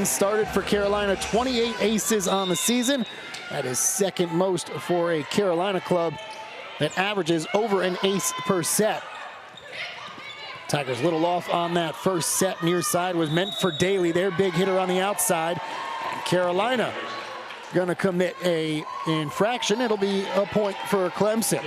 Started for Carolina, 28 aces on the season. That is second most for a Carolina club that averages over an ace per set. Tigers a little off on that first set. Near side was meant for Daly, their big hitter on the outside. And Carolina gonna commit a infraction. It'll be a point for Clemson.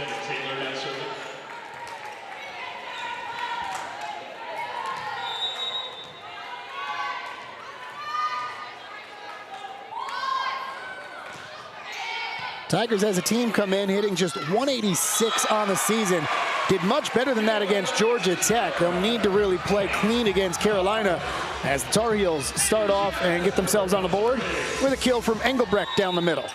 Tigers as a team come in hitting just 186 on the season. Did much better than that against Georgia Tech. They'll need to really play clean against Carolina as the Tar Heels start off and get themselves on the board with a kill from Engelbrecht down the middle.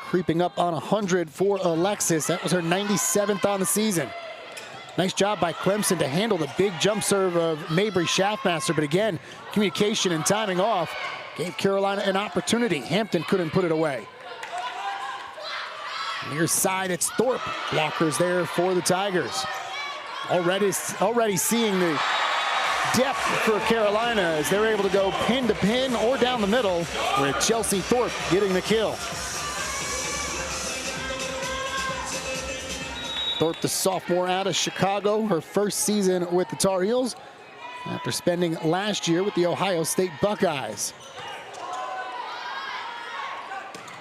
Creeping up on 100 for Alexis. That was her 97th on the season. Nice job by Clemson to handle the big jump serve of Mabry Schaffmaster, but again, communication and timing off gave Carolina an opportunity. Hampton couldn't put it away. Near side, it's Thorpe. Blockers there for the Tigers. Already seeing the depth for Carolina as they're able to go pin to pin or down the middle with Chelsea Thorpe getting the kill. Thorpe, the sophomore out of Chicago, her first season with the Tar Heels after spending last year with the Ohio State Buckeyes.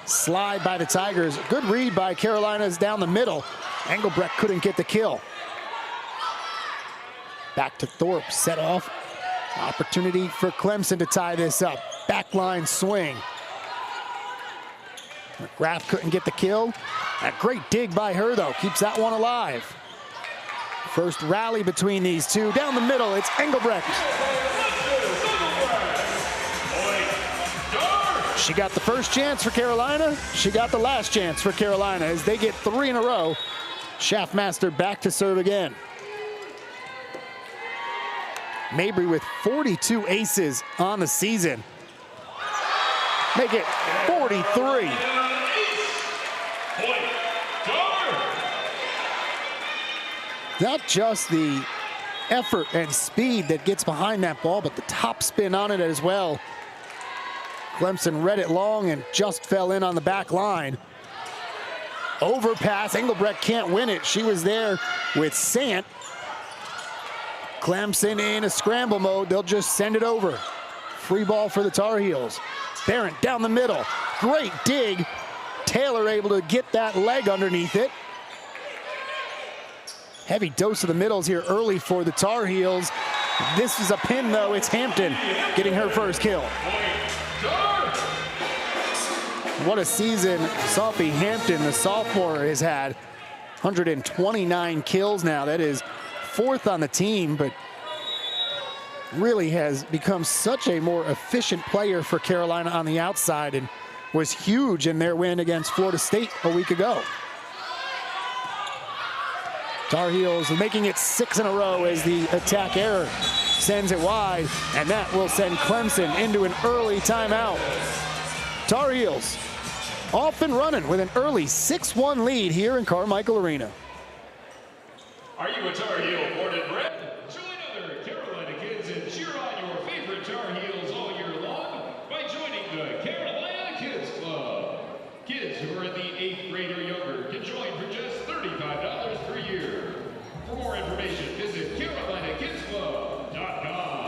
Slide by the Tigers. Good read by Carolina's down the middle. Engelbrecht couldn't get the kill. Back to Thorpe, set off. Opportunity for Clemson to tie this up. Backline swing. McGrath couldn't get the kill. A great dig by her, though, keeps that one alive. First rally between these two. Down the middle, it's Engelbrecht. She got the first chance for Carolina. She got the last chance for Carolina as they get 3 in a row. Schaffmaster back to serve again. Mabry with 42 aces on the season. Make it 43. Not just the effort and speed that gets behind that ball, but the top spin on it as well. Clemson read it long and just fell in on the back line. Overpass, Engelbrecht can't win it. She was there with Sant. Clemson in a scramble mode, they'll just send it over. Free ball for the Tar Heels. Barrett down the middle, great dig. Taylor able to get that leg underneath it. Heavy dose of the middles here early for the Tar Heels. This is a pin, though. It's Hampton getting her first kill. What a season Sophie Hampton, the sophomore, has had. 129 kills now. That is 4th on the team, but really has become such a more efficient player for Carolina on the outside and was huge in their win against Florida State a week ago. Tar Heels making it 6 in a row as the attack error sends it wide, and that will send Clemson into an early timeout. Tar Heels off and running with an early 6-1 lead here in Carmichael Arena. Are you a Tar Heel born and bred? Join other Carolina kids and cheer on your favorite Tar Heels all year long by joining the Carolina Kids Club. Kids who are in the 8th grade or younger can join for just $35 per year. For more information, visit CarolinaKidsClub.com.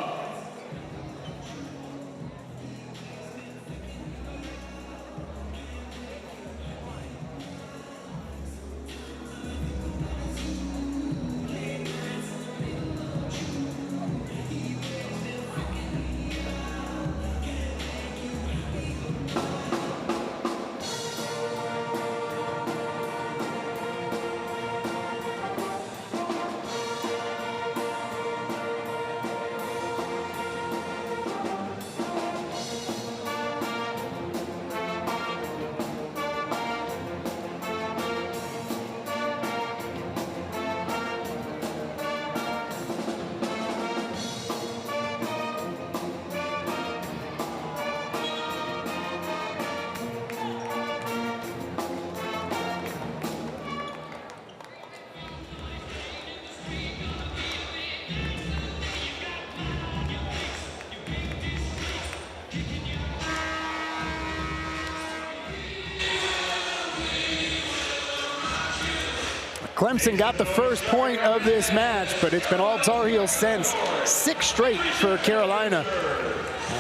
Clemson got the first point of this match, but it's been all Tar Heels since. 6 straight for Carolina,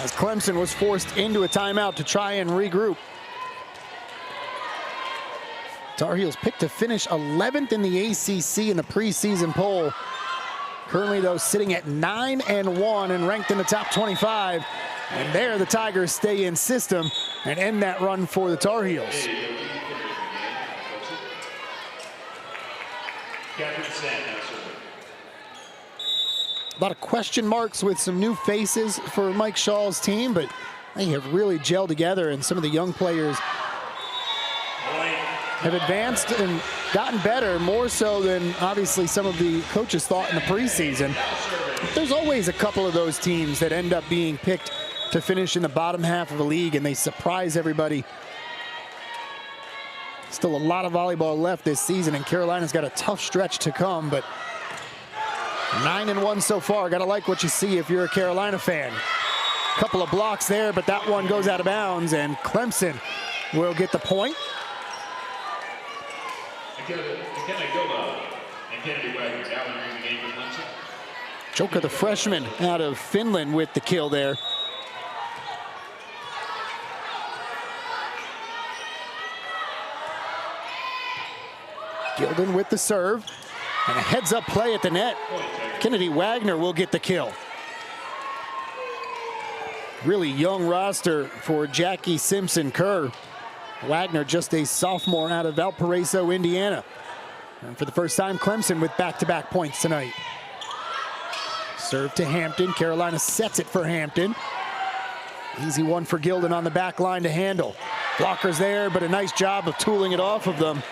as Clemson was forced into a timeout to try and regroup. Tar Heels picked to finish 11th in the ACC in the preseason poll. Currently, though, sitting at 9-1 and ranked in the top 25. And there, the Tigers stay in system and end that run for the Tar Heels. A lot of question marks with some new faces for Mike Shaw's team, but they have really gelled together, and some of the young players have advanced and gotten better, more so than obviously some of the coaches thought in the preseason. There's always a couple of those teams that end up being picked to finish in the bottom half of the league, and they surprise everybody. Still a lot of volleyball left this season, and Carolina's got a tough stretch to come, but 9-1 so far. Gotta like what you see if you're a Carolina fan. Couple of blocks there, but that one goes out of bounds, and Clemson will get the point. Joka, the freshman out of Finland, with the kill there. Gilden with the serve, and a heads-up play at the net. Kennedy Wagner will get the kill. Really young roster for Jackie Simpson-Kerr. Wagner, just a sophomore out of Valparaiso, Indiana. And for the first time, Clemson with back-to-back points tonight. Serve to Hampton. Carolina sets it for Hampton. Easy one for Gilden on the back line to handle. Blockers there, but a nice job of tooling it off of them.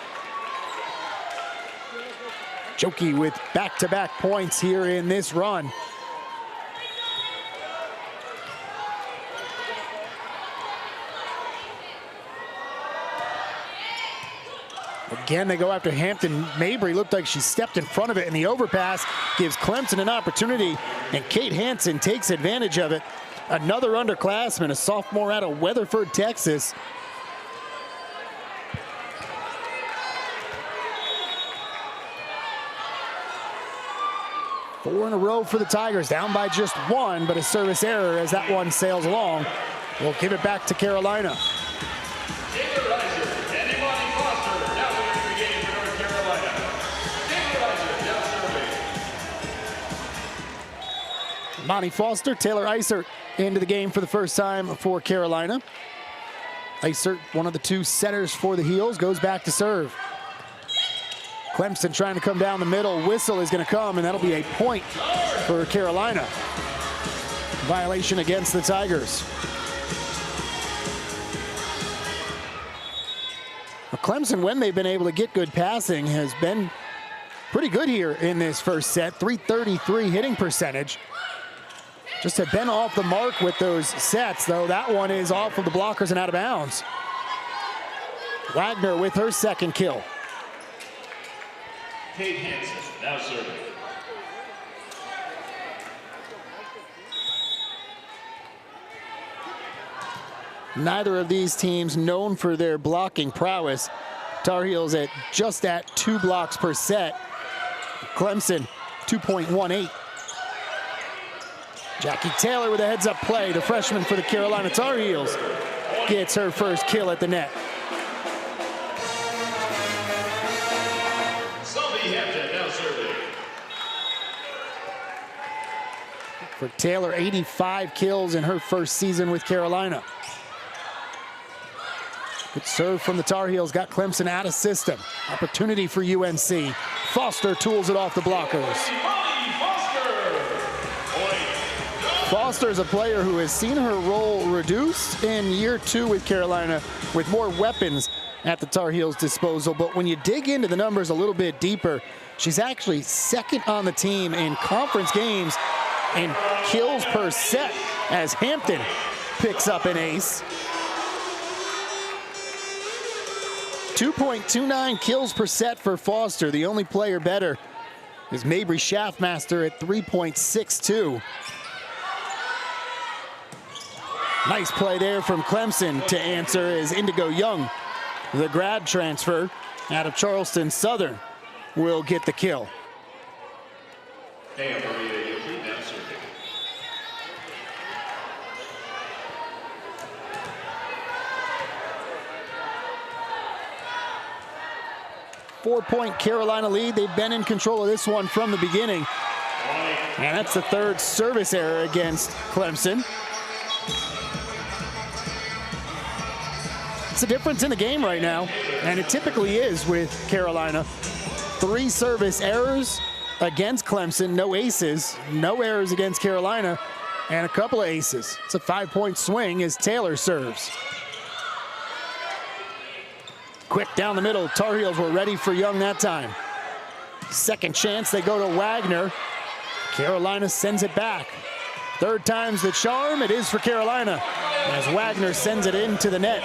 Joka with back-to-back points here in this run. Again, they go after Hampton. Mabry looked like she stepped in front of it, and the overpass gives Clemson an opportunity, and Kate Hansen takes advantage of it. Another underclassman, a sophomore out of Weatherford, Texas. Four in a row for the Tigers, down by just one, but a service error as that one sails along. We'll give it back to Carolina. Monty Foster, Taylor Isert into the game for the first time for Carolina. Isert, one of the 2 setters for the Heels, goes back to serve. Clemson trying to come down the middle. Whistle is going to come, and that'll be a point for Carolina. Violation against the Tigers. Well, Clemson, when they've been able to get good passing, has been pretty good here in this first set. .333 hitting percentage. Just have been off the mark with those sets, though. That one is off of the blockers and out of bounds. Wagner with her second kill. Kate Hansen now serving. Neither of these teams known for their blocking prowess. Tar Heels at just at 2 blocks per set. Clemson 2.18. Jackie Taylor with a heads-up play. The freshman for the Carolina Tar Heels gets her first kill at the net. For Taylor, 85 kills in her first season with Carolina. Good serve from the Tar Heels, got Clemson out of system. Opportunity for UNC. Foster tools it off the blockers. Foster is a player who has seen her role reduced in year 2 with Carolina, with more weapons at the Tar Heels' disposal. But when you dig into the numbers a little bit deeper, she's actually second on the team in conference games and kills per set, as Hampton picks up an ace. 2.29 kills per set for Foster. The only player better is Mabry Schaffmaster at 3.62. Nice play there from Clemson to answer as Indigo Young, the grad transfer out of Charleston Southern, will get the kill. And Maria Yoshi now serving. 4-point Carolina lead. They've been in control of this one from the beginning. And that's the third service error against Clemson. It's a difference in the game right now, and it typically is with Carolina. 3 service errors against Clemson, no aces, no errors against Carolina, and a couple of aces. It's a 5-point swing as Taylor serves. Quick down the middle, Tar Heels were ready for Young that time. Second chance, they go to Wagner. Carolina sends it back. Third time's the charm, it is for Carolina, as Wagner sends it into the net.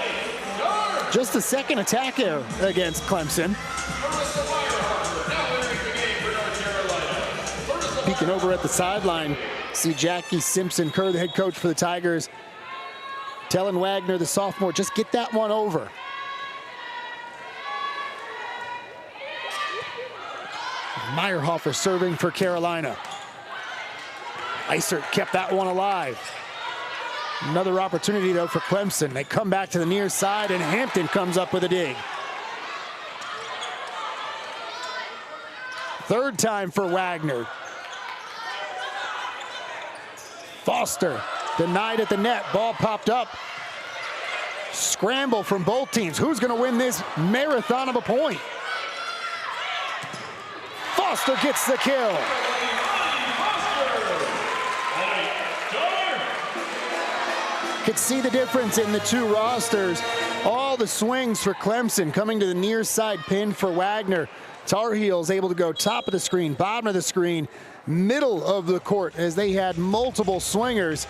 Just the second attack error against Clemson. Peeking over at the sideline, see Jackie Simpson-Kerr, the head coach for the Tigers, telling Wagner, the sophomore, just get that one over. Meyerhofer serving for Carolina. Eisert kept that one alive. Another opportunity, though, for Clemson. They come back to the near side, and Hampton comes up with a dig. Third time for Wagner. Foster denied at the net. Ball popped up. Scramble from both teams. Who's going to win this marathon of a point? Foster gets the kill. Could see the difference in the two rosters. All the swings for Clemson coming to the near side pin for Wagner. Tar Heels able to go top of the screen, bottom of the screen, middle of the court as they had multiple swingers,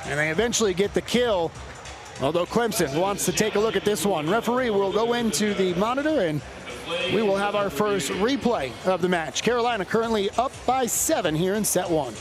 and they eventually get the kill. Although Clemson wants to take a look at this one. Referee will go into the monitor and we will have our first replay of the match. Carolina currently up by 7 here in set 1.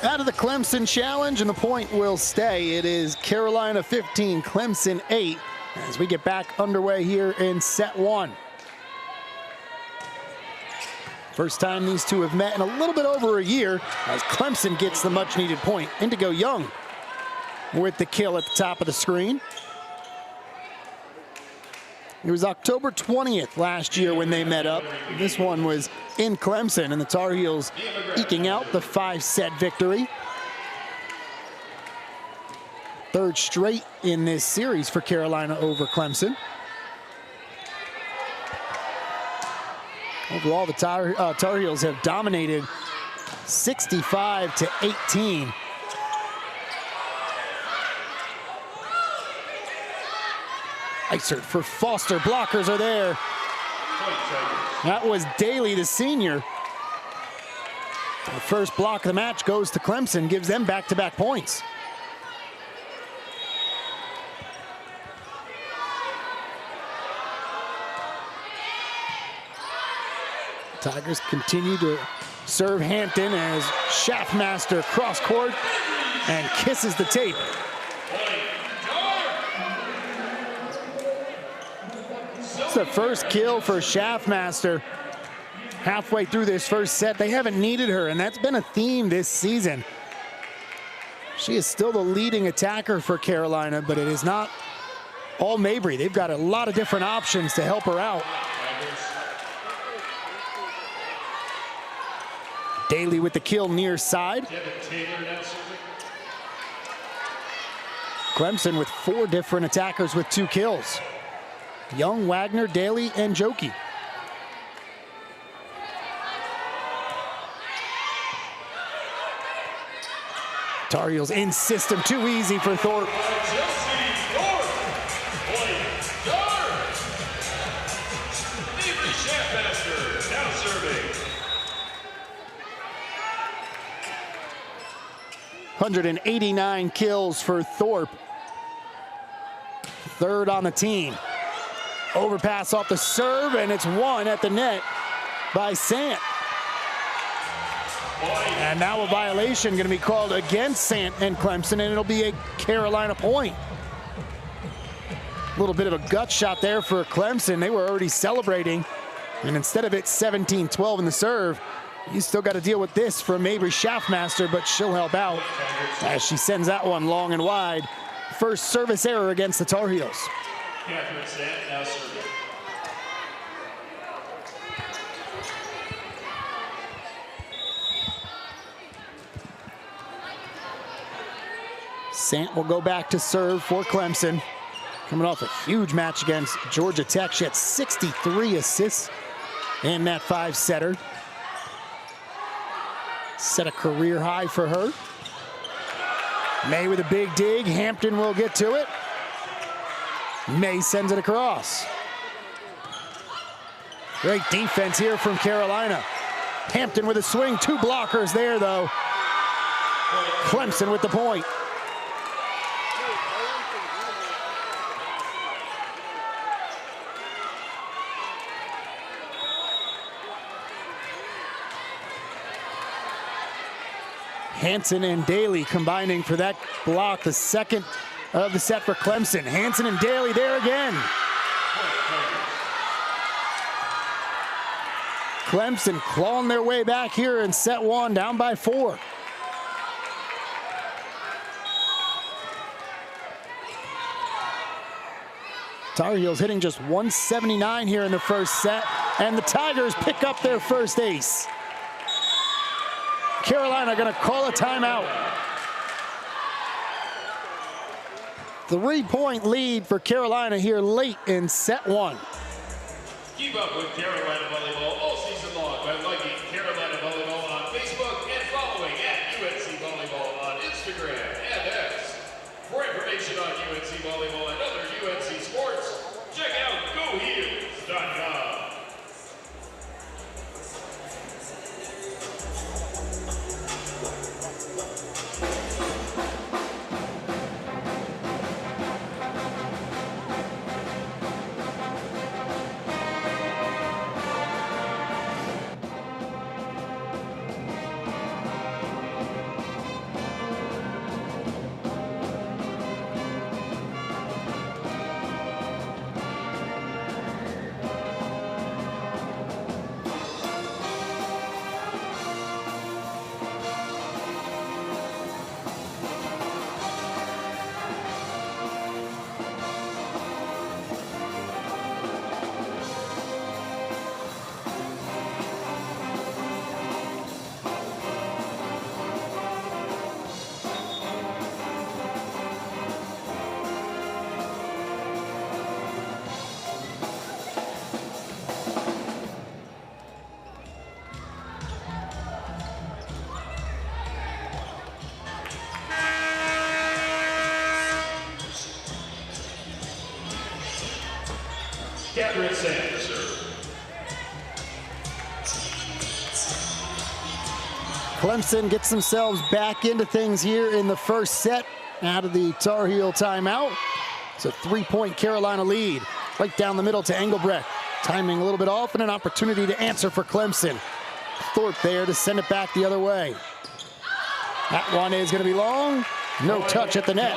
Out of the Clemson challenge, and the point will stay. It is Carolina 15, Clemson 8, as we get back underway here in set 1. First time these two have met in a little bit over a year, as Clemson gets the much-needed point. Indigo Young with the kill at the top of the screen. It was October 20th last year when they met up. This one was in Clemson, and the Tar Heels eking out the 5-set victory. Third straight in this series for Carolina over Clemson. Overall, the Tar Heels have dominated 65-18. Eisert for Foster. Blockers are there. That was Daly, the senior. The first block of the match goes to Clemson, gives them back-to-back points. Tigers continue to serve Hampton as Schaffmaster cross court and kisses the tape. It's the first kill for Schaffmaster halfway through this first set. They haven't needed her, and that's been a theme this season. She is still the leading attacker for Carolina, but it is not all Mabry. They've got a lot of different options to help her out. Daly with the kill near side. Clemson with 4 different attackers with 2 kills. Young, Wagner, Daly, and Joki. Tar Heels in system, too easy for Thorpe. .189 kills for Thorpe. 3rd on the team. Overpass off the serve, and it's won at the net by Sant. And now a violation going to be called against Sant and Clemson, and it'll be a Carolina point. A little bit of a gut shot there for Clemson. They were already celebrating, and instead of it 17-12 in the serve, you still got to deal with this from Mabry Schaffmaster, but she'll help out as she sends that one long and wide. First service error against the Tar Heels. Catherine Sant now serving. Sant will go back to serve for Clemson. Coming off a huge match against Georgia Tech. She had 63 assists in that 5-setter. Set a career high for her. May with a big dig. Hampton will get to it. May sends it across. Great defense here from Carolina. Hampton with a swing. 2 blockers there, though. Clemson with the point. Hansen and Daly combining for that block, the second of the set for Clemson. Hansen and Daly there again. Clemson clawing their way back here in set 1, down by 4. Tar Heels hitting just 179 here in the first set, and the Tigers pick up their first ace. Carolina going to call a timeout. 3-point lead for Carolina here late in set 1. Keep up with Carolina Volleyball all season long by liking Carolina Volleyball on Facebook and following at UNC Volleyball on Instagram and X. For information on UNC Volleyball and other UNC sports, check out GoHeels.com. Catherine Sant, serve. Clemson gets themselves back into things here in the first set out of the Tar Heel timeout. It's a 3-point Carolina lead. Right down the middle to Engelbrecht. Timing a little bit off and an opportunity to answer for Clemson. Thorpe there to send it back the other way. That one is going to be long. No touch at the net.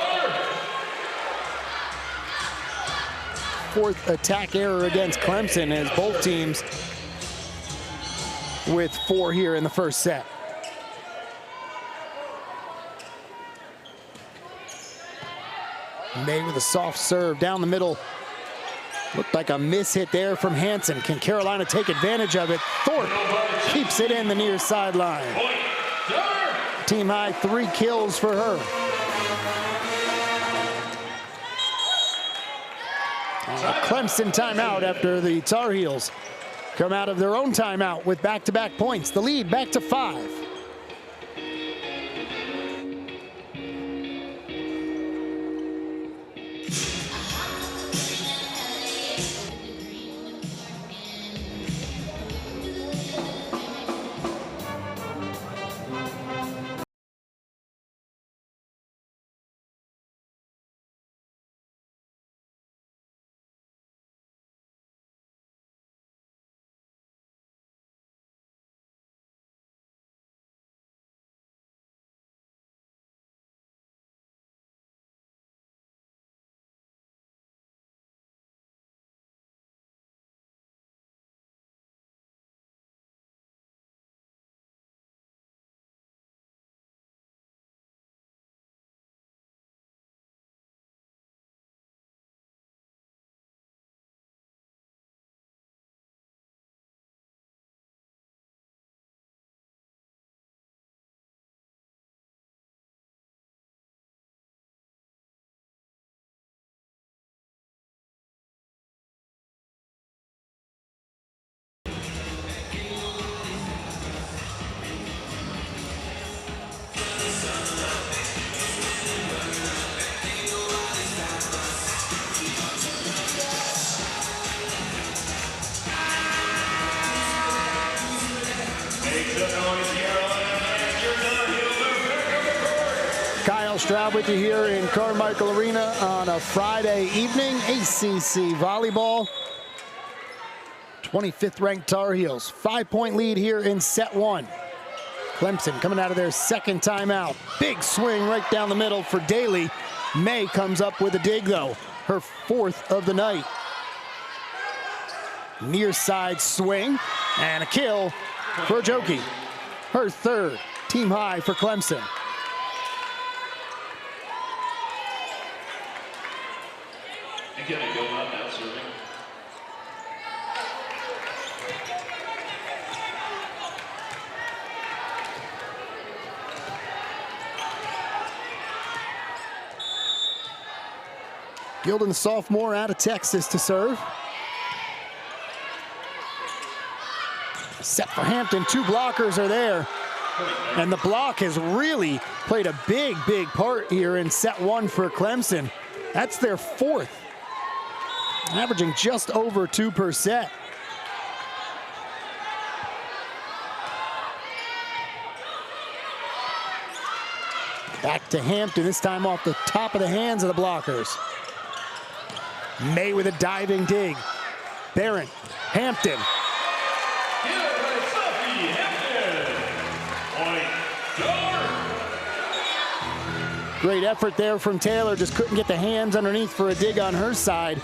Fourth attack error against Clemson as both teams with 4 here in the first set. May with a soft serve down the middle. Looked like a miss hit there from Hansen. Can Carolina take advantage of it? Thorpe keeps it in the near sideline. Team high 3 kills for her. A Clemson timeout after the Tar Heels come out of their own timeout with back-to-back points. The lead back to 5. Stroud with you here in Carmichael Arena on a Friday evening. ACC Volleyball. 25th ranked Tar Heels. 5-point lead here in set 1. Clemson coming out of their second timeout. Big swing right down the middle for Daly. May comes up with a dig though. Her 4th of the night. Near side swing and a kill for Joki. Her 3rd. Team high for Clemson. Getting going on that serving. Gilden, the sophomore out of Texas to serve. Set for Hampton, 2 blockers are there. And the block has really played a big part here in set 1 for Clemson. That's their 4th. Averaging just over 2 per set. Back to Hampton, this time off the top of the hands of the blockers. May with a diving dig. Barron, Hampton. Great effort there from Taylor, just couldn't get the hands underneath for a dig on her side.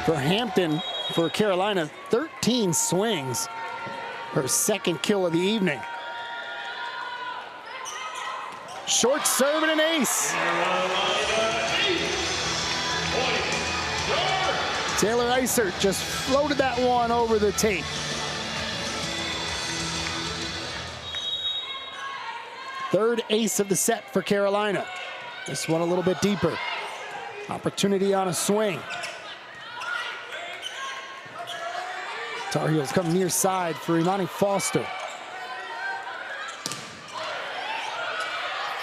For Hampton, for Carolina, 13 swings. Her 2nd kill of the evening. Short serve and an ace. Taylor Eisert just floated that one over the tape. Third ace of the set for Carolina. This one a little bit deeper. Opportunity on a swing. Tar Heels come near side for Imani Foster.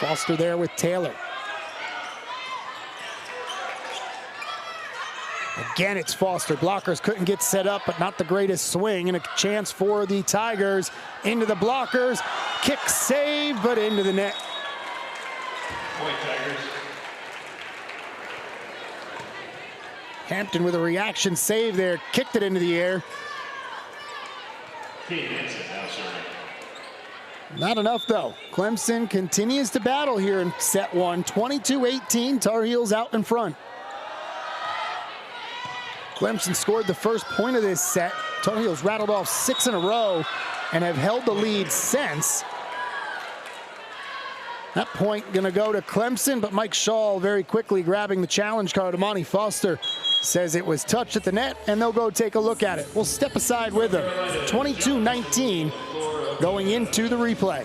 Foster there with Taylor. Again, it's Foster. Blockers couldn't get set up, but not the greatest swing. And a chance for the Tigers into the blockers. Kick save, but into the net. Point Tigers. Hampton with a reaction save there. Kicked it into the air. Kate Hansen now serving. Not enough, though. Clemson continues to battle here in set one. 22-18, Tar Heels out in front. Clemson scored the first point of this set. Tar Heels rattled off 6 in a row and have held the lead since. That point gonna go to Clemson, but Mike Shaw very quickly grabbing the challenge card. Amani Foster says it was touched at the net, and they'll go take a look at it. We'll step aside with them. 22-19 going into the replay.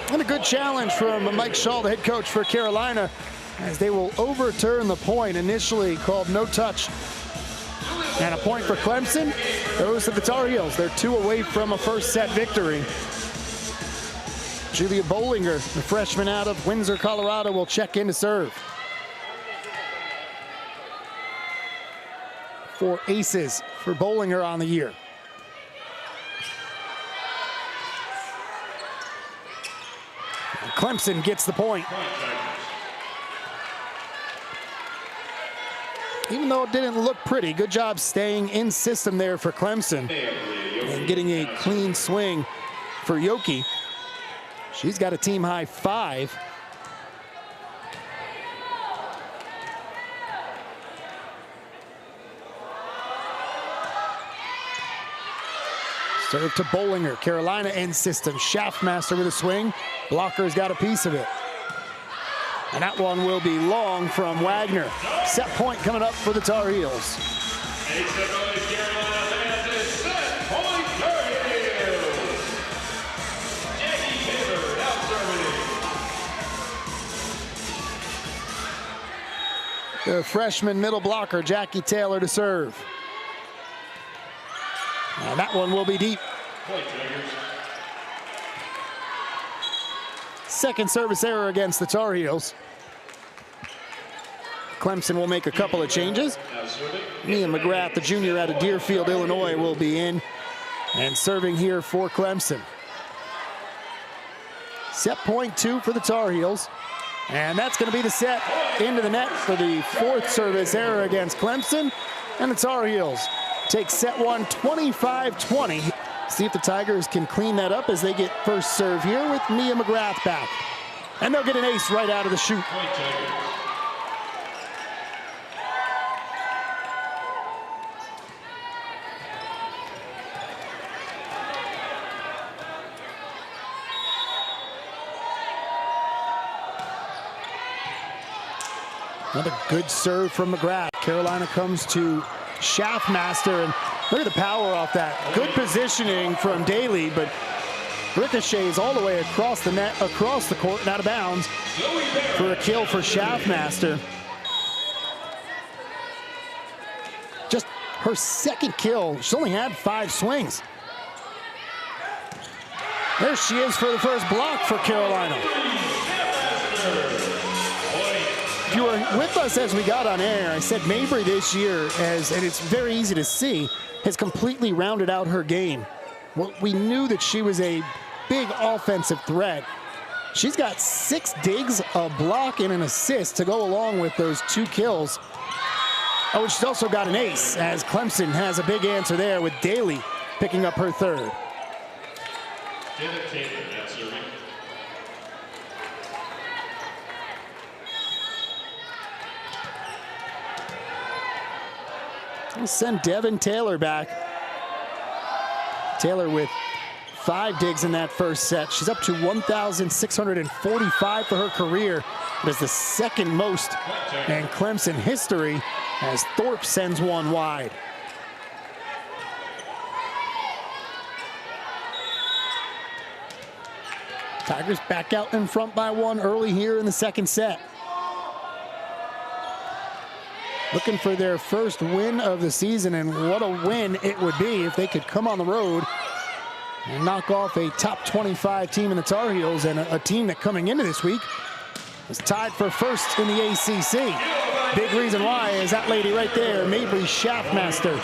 And a good challenge from Mike Shaw, the head coach for Carolina, as they will overturn the point initially called no touch. And a point for Clemson goes to the Tar Heels. They're 2 away from a first set victory. Julia Bollinger, the freshman out of Windsor, Colorado, will check in to serve. 4 aces for Bollinger on the year. Clemson gets the point. Even though it didn't look pretty, good job staying in system there for Clemson and getting a clean swing for Yoki. She's got a team high 5. Serve to Bollinger. Carolina ends system. Schaffmaster with a swing. Blocker's got a piece of it. And that one will be long from Wagner. Set point coming up for the Tar Heels. The freshman middle blocker, Jackie Taylor, to serve. And that one will be deep. Second service error against the Tar Heels. Clemson will make a couple of changes. Mia McGrath, the junior out of Deerfield, Illinois, will be in and serving here for Clemson. Set point 2 for the Tar Heels. And that's going to be the set into the net for the 4th service error against Clemson. And the Tar Heels take set 1, 25-20. See if the Tigers can clean that up as they get first serve here with Mia McGrath back. And they'll get an ace right out of the chute. Another good serve from McGrath. Carolina comes to Schaffmaster, and look at the power off that. Good positioning from Daly, but ricochets all the way across the net, across the court, and out of bounds for a kill for Schaffmaster. Just her 2nd kill. She's only had 5 swings. There she is for the first block for Carolina. If you were with us as we got on air, I said Mabry this year has, and it's very easy to see, has completely rounded out her game. Well, we knew that she was a big offensive threat. She's got 6 digs, a block, and an assist to go along with those 2 kills. Oh, and she's also got an ace, as Clemson has a big answer there with Daly picking up her 3rd. We'll send Devin Taylor back. Taylor with 5 digs in that first set. She's up to 1,645 for her career. That is the 2nd most in Clemson history as Thorpe sends one wide. Tigers back out in front by 1 early here in the 2nd set. Looking for their first win of the season, and what a win it would be if they could come on the road and knock off a top 25 team in the Tar Heels, and a team that coming into this week is tied for first in the ACC. Big reason why is that lady right there, Mabry Schaffmaster.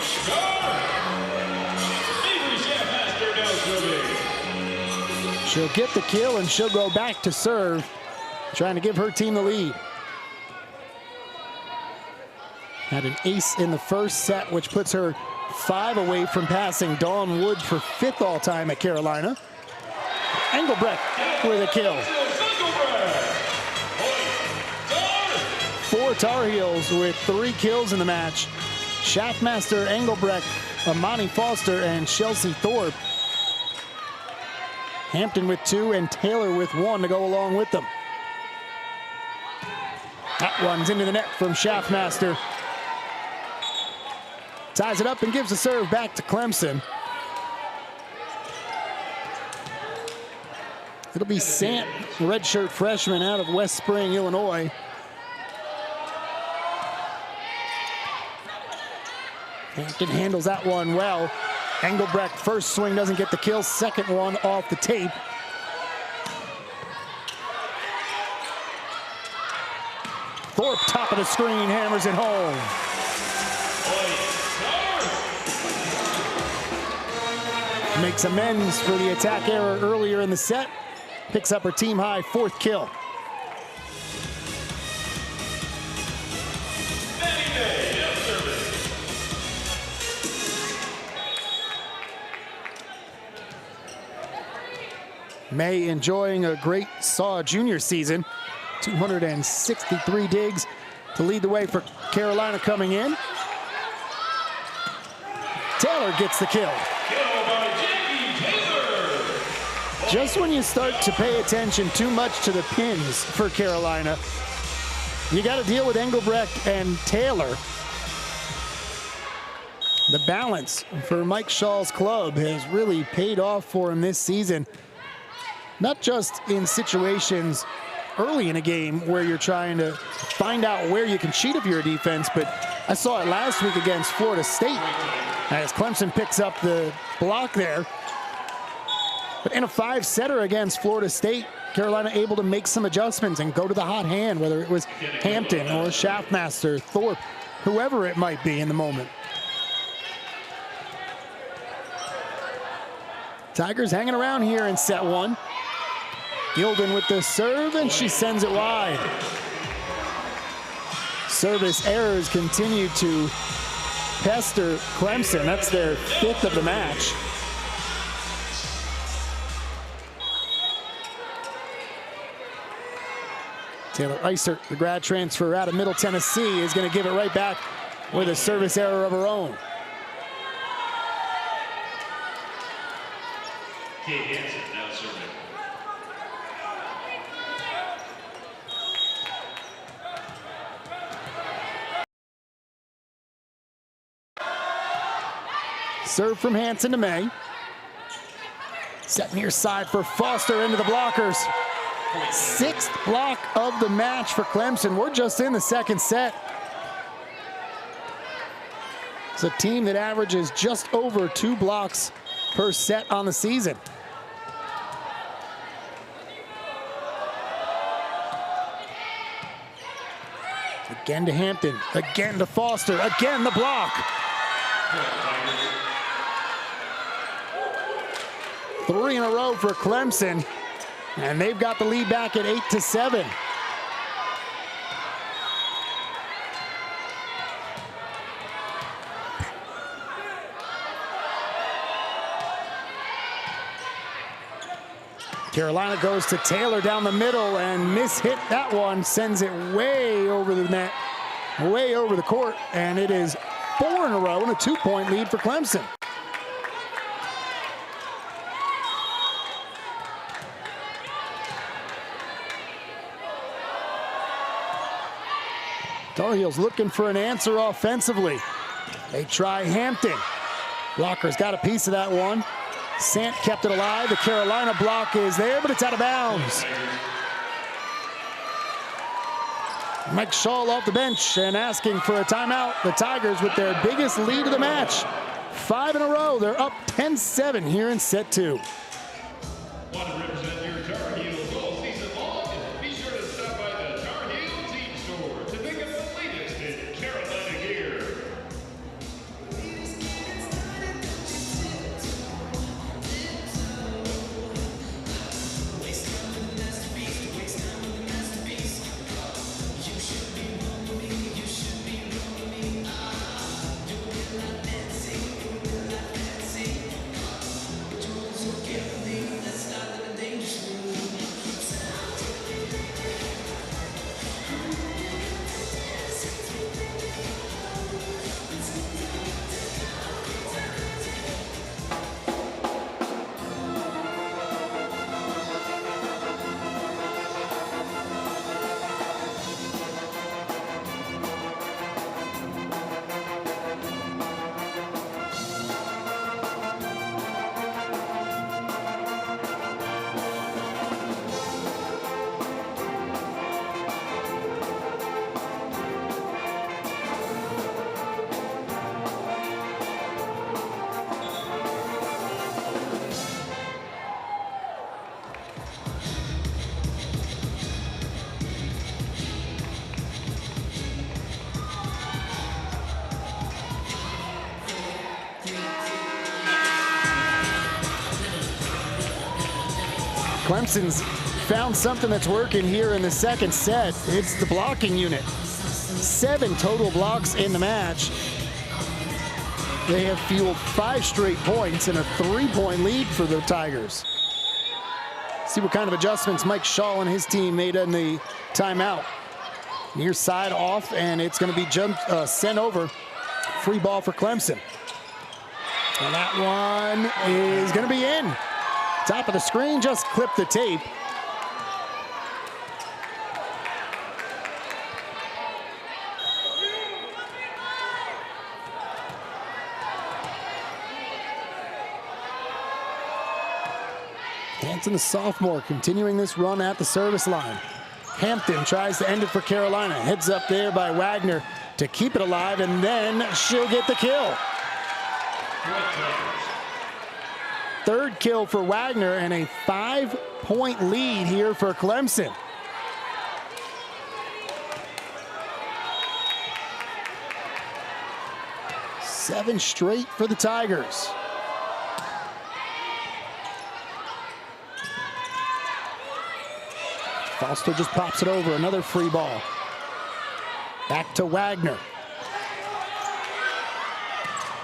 She'll get the kill, and she'll go back to serve, trying to give her team the lead. Had an ace in the first set, which puts her 5 away from passing Dawn Wood for 5th all-time at Carolina. Engelbrecht with a kill. 4 Tar Heels with 3 kills in the match. Schaffmaster, Engelbrecht, Amani Foster, and Chelsea Thorpe. Hampton with 2 and Taylor with 1 to go along with them. That one's into the net from Schaffmaster. Ties it up and gives the serve back to Clemson. It'll be Sant, redshirt freshman out of West Spring, Illinois. Hampton handles that one well. Engelbrecht, first swing doesn't get the kill, 2nd one off the tape. Thorpe, top of the screen, hammers it home. Makes amends for the attack error earlier in the set. Picks up her team high 4th kill. May enjoying a great junior season. 263 digs to lead the way for Carolina coming in. Taylor gets the kill. Just when you start to pay attention too much to the pins for Carolina, you got to deal with Engelbrecht and Taylor. The balance for Mike Shaw's club has really paid off for him this season. Not just in situations early in a game where you're trying to find out where you can cheat of your defense, but I saw it last week against Florida State as Clemson picks up the block there. But in a 5-setter against Florida State, Carolina able to make some adjustments and go to the hot hand, whether it was Hampton or Schaffmaster, Thorpe, whoever it might be in the moment. Tigers hanging around here in set one. Gilden with the serve, and she sends it wide. Service errors continue to pester Clemson. That's their 5th of the match. Taylor Iser, the grad transfer out of Middle Tennessee, is going to give it right back with a service error of her own. Kate Hansen now serving. Serve from Hansen to May. Set near side for Foster into the blockers. 6th block of the match for Clemson. We're just in the second set. It's a team that averages just over 2 blocks per set on the season. Again to Hampton, again to Foster, again the block. 3 in a row for Clemson, and they've got the lead back at 8-7. Carolina goes to Taylor down the middle and mishit that one, sends it way over the net, way over the court, and it is 4 in a row and a 2-point lead for Clemson. Tar Heels looking for an answer offensively. They try Hampton. Blocker's got a piece of that one. Sant kept it alive. The Carolina block is there, but it's out of bounds. Mike Shaw off the bench and asking for a timeout. The Tigers with their biggest lead of the match. 5 in a row. They're up 10-7 here in set 2. Want to represent your Tar Heels all season long? Be sure to stop by the Tar Heel Team Store to pick up the latest in Carolina gear. Clemson's found something that's working here in the second set. It's the blocking unit. 7 total blocks in the match. They have fueled 5 straight points and a 3-point lead for the Tigers. See what kind of adjustments Mike Shaw and his team made in the timeout. Near side off, and it's going to be sent over. Free ball for Clemson. And that one is going to be in. Top of the screen, just clip the tape. Hansen, the sophomore, continuing this run at the service line. Hampton tries to end it for Carolina. Heads up there by Wagner to keep it alive, and then she'll get the kill. 3rd kill for Wagner and a 5 8-point lead here for Clemson. Seven straight for the Tigers. Foster just pops it over, another free ball. Back to Wagner.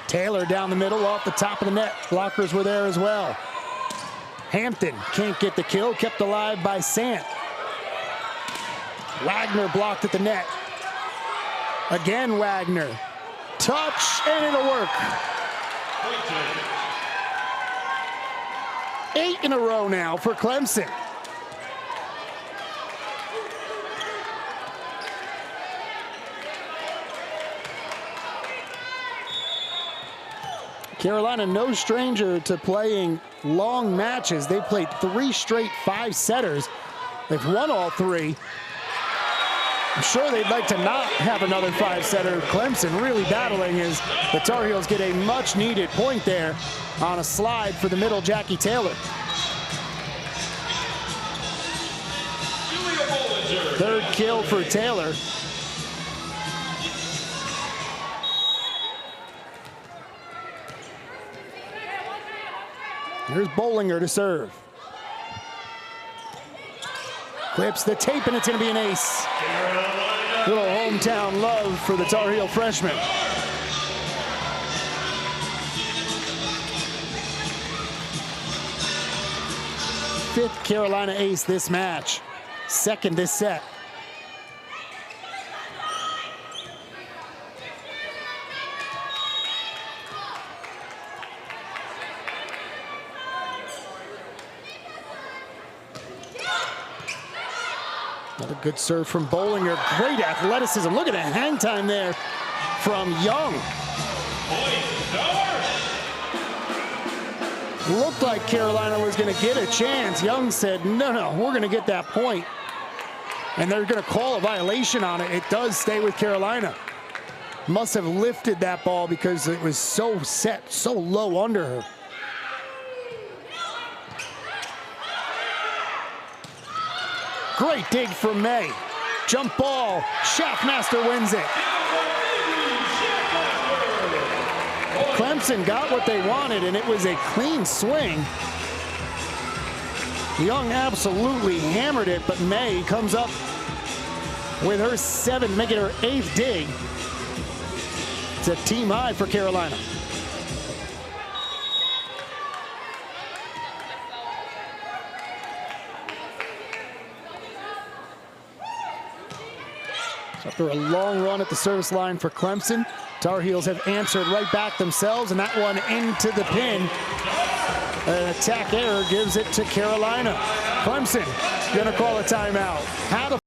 Taylor down the middle off the top of the net. Blockers were there as well. Hampton can't get the kill, kept alive by Sant. Wagner blocked at the net. Again Wagner. Touch, and it'll work. 8 in a row now for Clemson. Carolina, no stranger to playing long matches. They've played 3 straight 5-setters. They've won all 3. I'm sure they'd like to not have another 5-setter. Clemson really battling as the Tar Heels get a much-needed point there on a slide for the middle, Jackie Taylor. Third kill for Taylor. Here's Bollinger to serve. Clips the tape, and it's going to be an ace. Little hometown love for the Tar Heel freshman. Fifth Carolina ace this match. Second this set. Another good serve from Bollinger. Great athleticism. Look at the hang time there from Young. Looked like Carolina was going to get a chance. Young said, no, we're going to get that point. And they're going to call a violation on it. It does stay with Carolina. Must have lifted that ball because it was so set, so low under her. Great dig from May. Jump ball. Schaffmaster wins it. Clemson got what they wanted, and it was a clean swing. Young absolutely hammered it, but May comes up with her 7th, making her 8th dig. It's a team high for Carolina. So after a long run at the service line for Clemson, Tar Heels have answered right back themselves, and that one into the pin. An attack error gives it to Carolina. Clemson gonna call a timeout. How to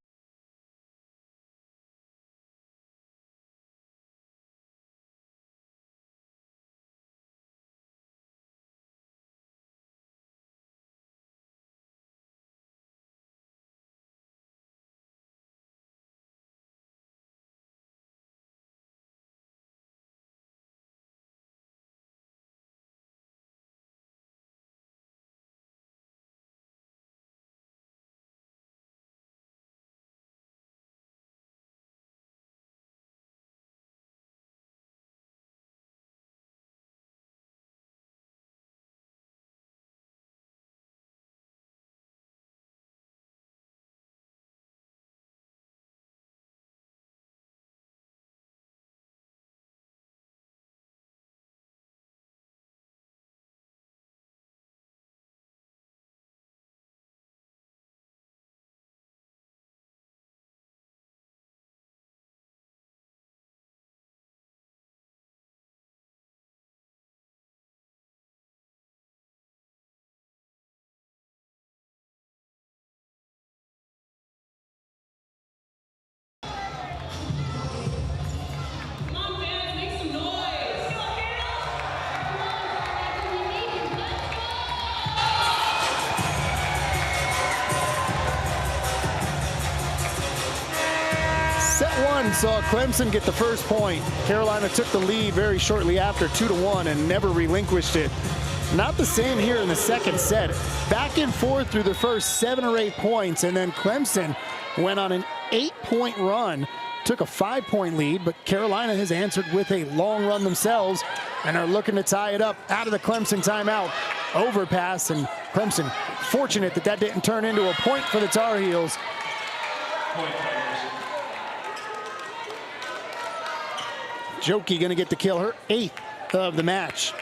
saw Clemson get the first point. Carolina took the lead very shortly after, 2-1, and never relinquished it. Not the same here in the second set. Back and forth through the first 7 or 8 points, and then Clemson went on an 8-point run, took a 5-point lead, but Carolina has answered with a long run themselves and are looking to tie it up out of the Clemson timeout. Overpass, and Clemson fortunate that that didn't turn into a point for the Tar Heels. Joki gonna get to kill her 8th of the match.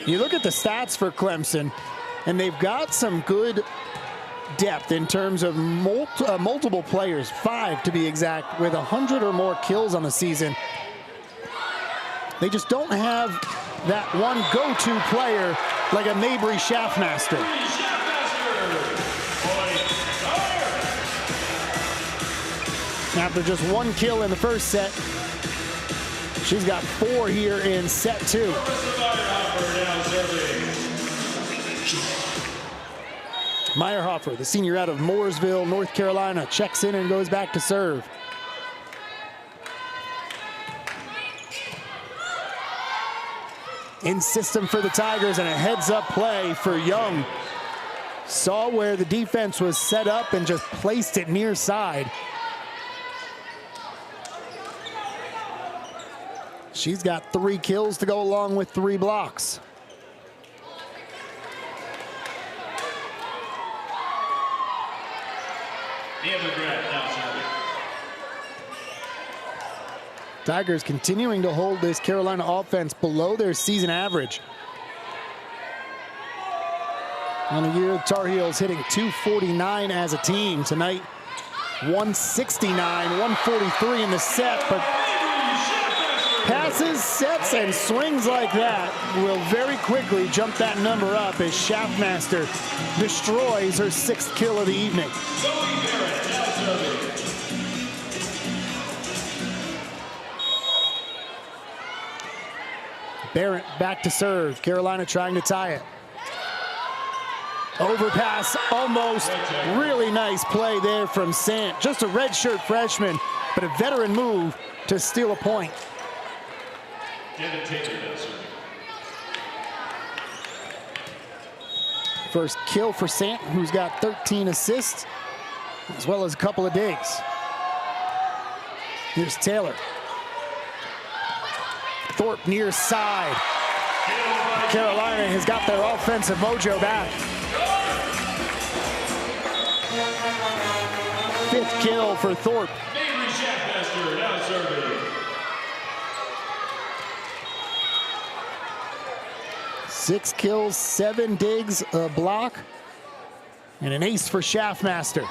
You look at the stats for Clemson, and they've got some good depth in terms of multiple players, 5 to be exact, with 100 or more kills on the season. They just don't have that one go-to player like a Mabry Schaffmaster. After just 1 kill in the first set, she's got 4 here in set 2. Meyerhofer, the senior out of Mooresville, North Carolina, checks in and goes back to serve. In system for the Tigers, and a heads-up play for Young. Saw where the defense was set up and just placed it near side. She's got 3 kills to go along with 3 blocks. Tigers continuing to hold this Carolina offense below their season average. On the year, the Tar Heels hitting 249 as a team. Tonight, 169, 143 in the set, but passes, sets, and swings like that will very quickly jump that number up as Schaffmaster destroys her 6th kill of the evening. Barrett back to serve. Carolina trying to tie it. Overpass, almost. Really nice play there from Sant. Just a redshirt freshman, but a veteran move to steal a point. First kill for Sant, who's got 13 assists, as well as a couple of digs. Here's Taylor. Thorpe near side. Carolina has got their offensive mojo back. 5th kill for Thorpe. 6 kills, 7 digs, a block, and an ace for Schaffmaster.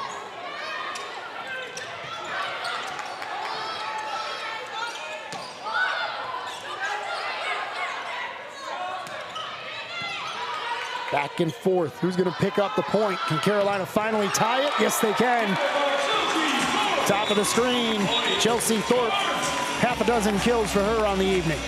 Back and forth. Who's going to pick up the point? Can Carolina finally tie it? Yes, they can. Top of the screen, Chelsea Thorpe. Half a dozen kills for her on the evening.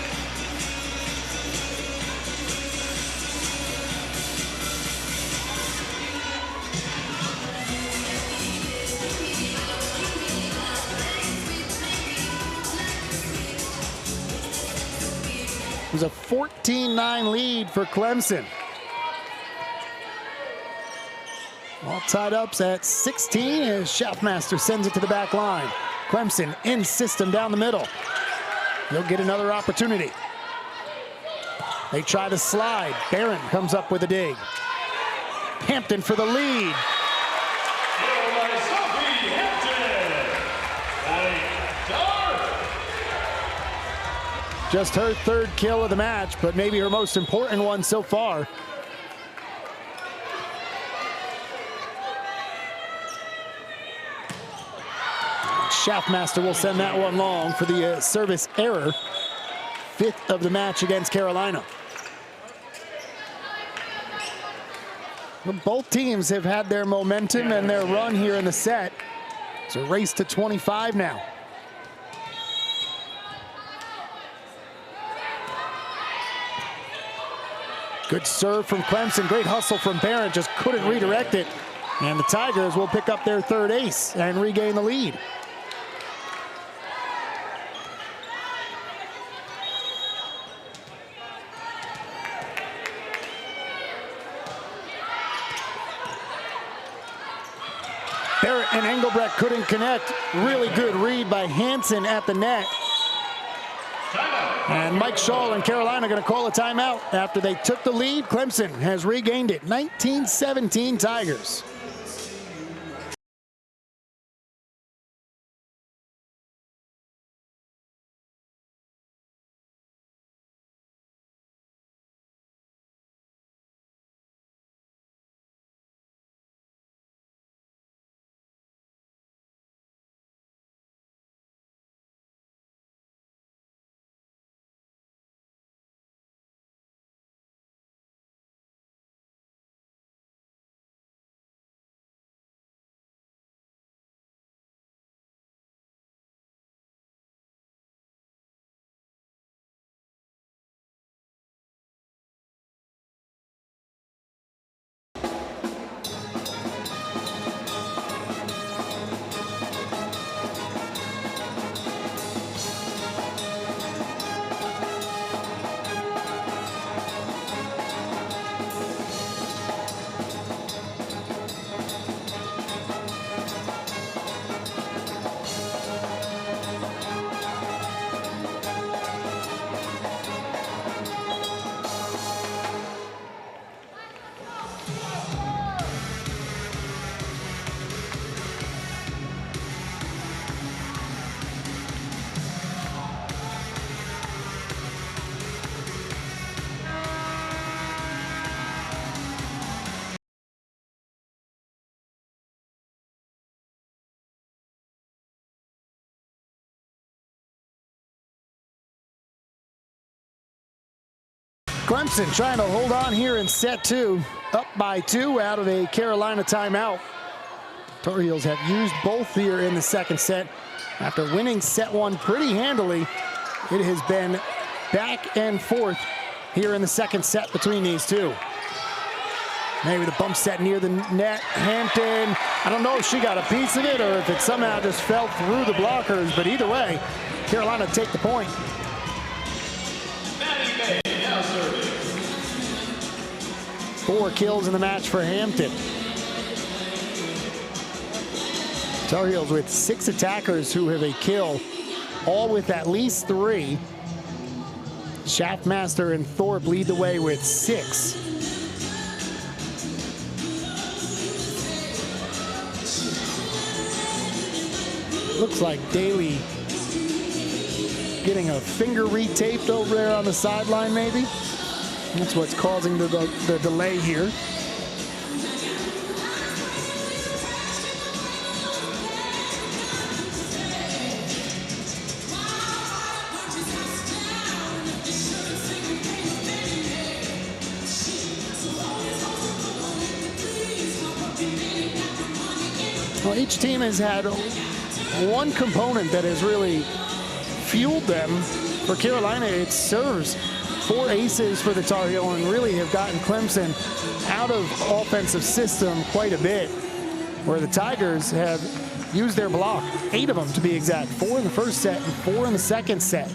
It was a 14-9 lead for Clemson. All tied up at 16 as Schaffmaster sends it to the back line. Clemson in system down the middle. They'll get another opportunity. They try to slide. Barron comes up with a dig. Hampton for the lead. Just her 3rd kill of the match, but maybe her most important one so far. Schaffmaster will send that one long for the service error. 5th of the match against Carolina. Well, both teams have had their momentum and their run here in the set. It's a race to 25 now. Good serve from Clemson. Great hustle from Barrett. Just couldn't redirect it. And the Tigers will pick up their 3rd ace and regain the lead. Barrett and Engelbrecht couldn't connect. Really good read by Hansen at the net. And Mike Shaw and Carolina going to call a timeout after they took the lead. Clemson has regained it. 19-17 Tigers. Clemson trying to hold on here in set 2, up by 2 out of a Carolina timeout. Tar Heels have used both here in the second set. After winning set 1 pretty handily, it has been back and forth here in the second set between these two. Maybe the bump set near the net. Hampton, I don't know if she got a piece of it or if it somehow just fell through the blockers, but either way, Carolina take the point. 4 kills in the match for Hampton. Tar Heels with 6 attackers who have a kill, all with at least 3. Shaftmaster and Thorpe lead the way with 6. Looks like Daly getting a finger retaped over there on the sideline, maybe. That's what's causing the delay here. Well, each team has had one component that has really fueled them. For Carolina, it serves. 4 aces for the Tar Heel, and really have gotten Clemson out of offensive system quite a bit, where the Tigers have used their block, 8 of them to be exact, 4 in the first set and 4 in the second set.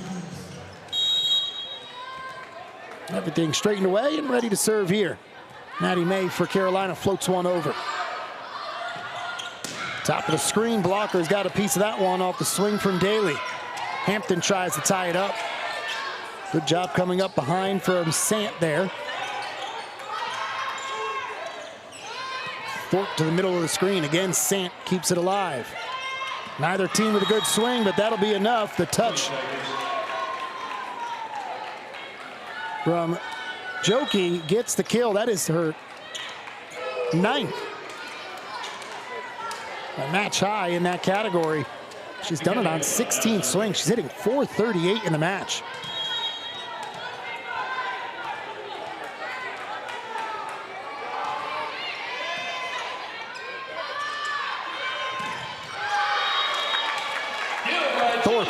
Everything straightened away and ready to serve here. Maddie May for Carolina floats one over. Top of the screen, blocker's got a piece of that one off the swing from Daly. Hampton tries to tie it up. Good job coming up behind from Sant there. Thorpe to the middle of the screen. Again, Sant keeps it alive. Neither team with a good swing, but that'll be enough. The touch from Joki gets the kill. That is her 9th. A match high in that category. She's done it on 16 swings. She's hitting .438 in the match. Thorpe.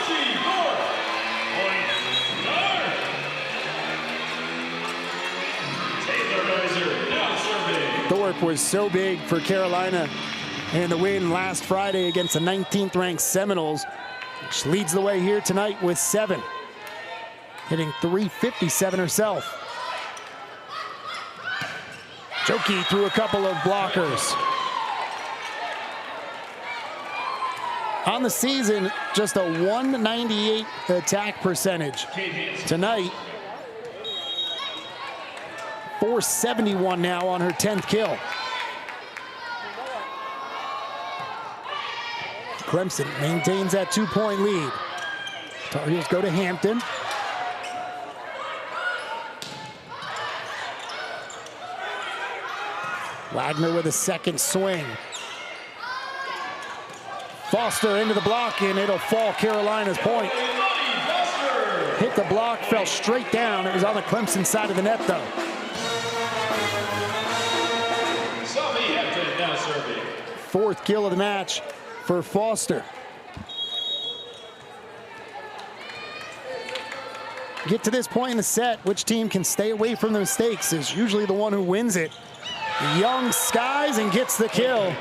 Thorpe was so big for Carolina in the win last Friday against the 19th ranked Seminoles. She leads the way here tonight with 7. Hitting .357 herself. Joki through a couple of blockers. On the season, just a 198 attack percentage. Tonight, 471 now on her 10th kill. Clemson maintains that 2-point lead. Tar Heels go to Hampton. Wagner with a second swing. Foster into the block, and it'll fall Carolina's point. Hit the block, fell straight down. It was on the Clemson side of the net, though. Now serving. Fourth kill of the match for Foster. Get to this point in the set, which team can stay away from the mistakes is usually the one who wins it. Young skies and gets the kill.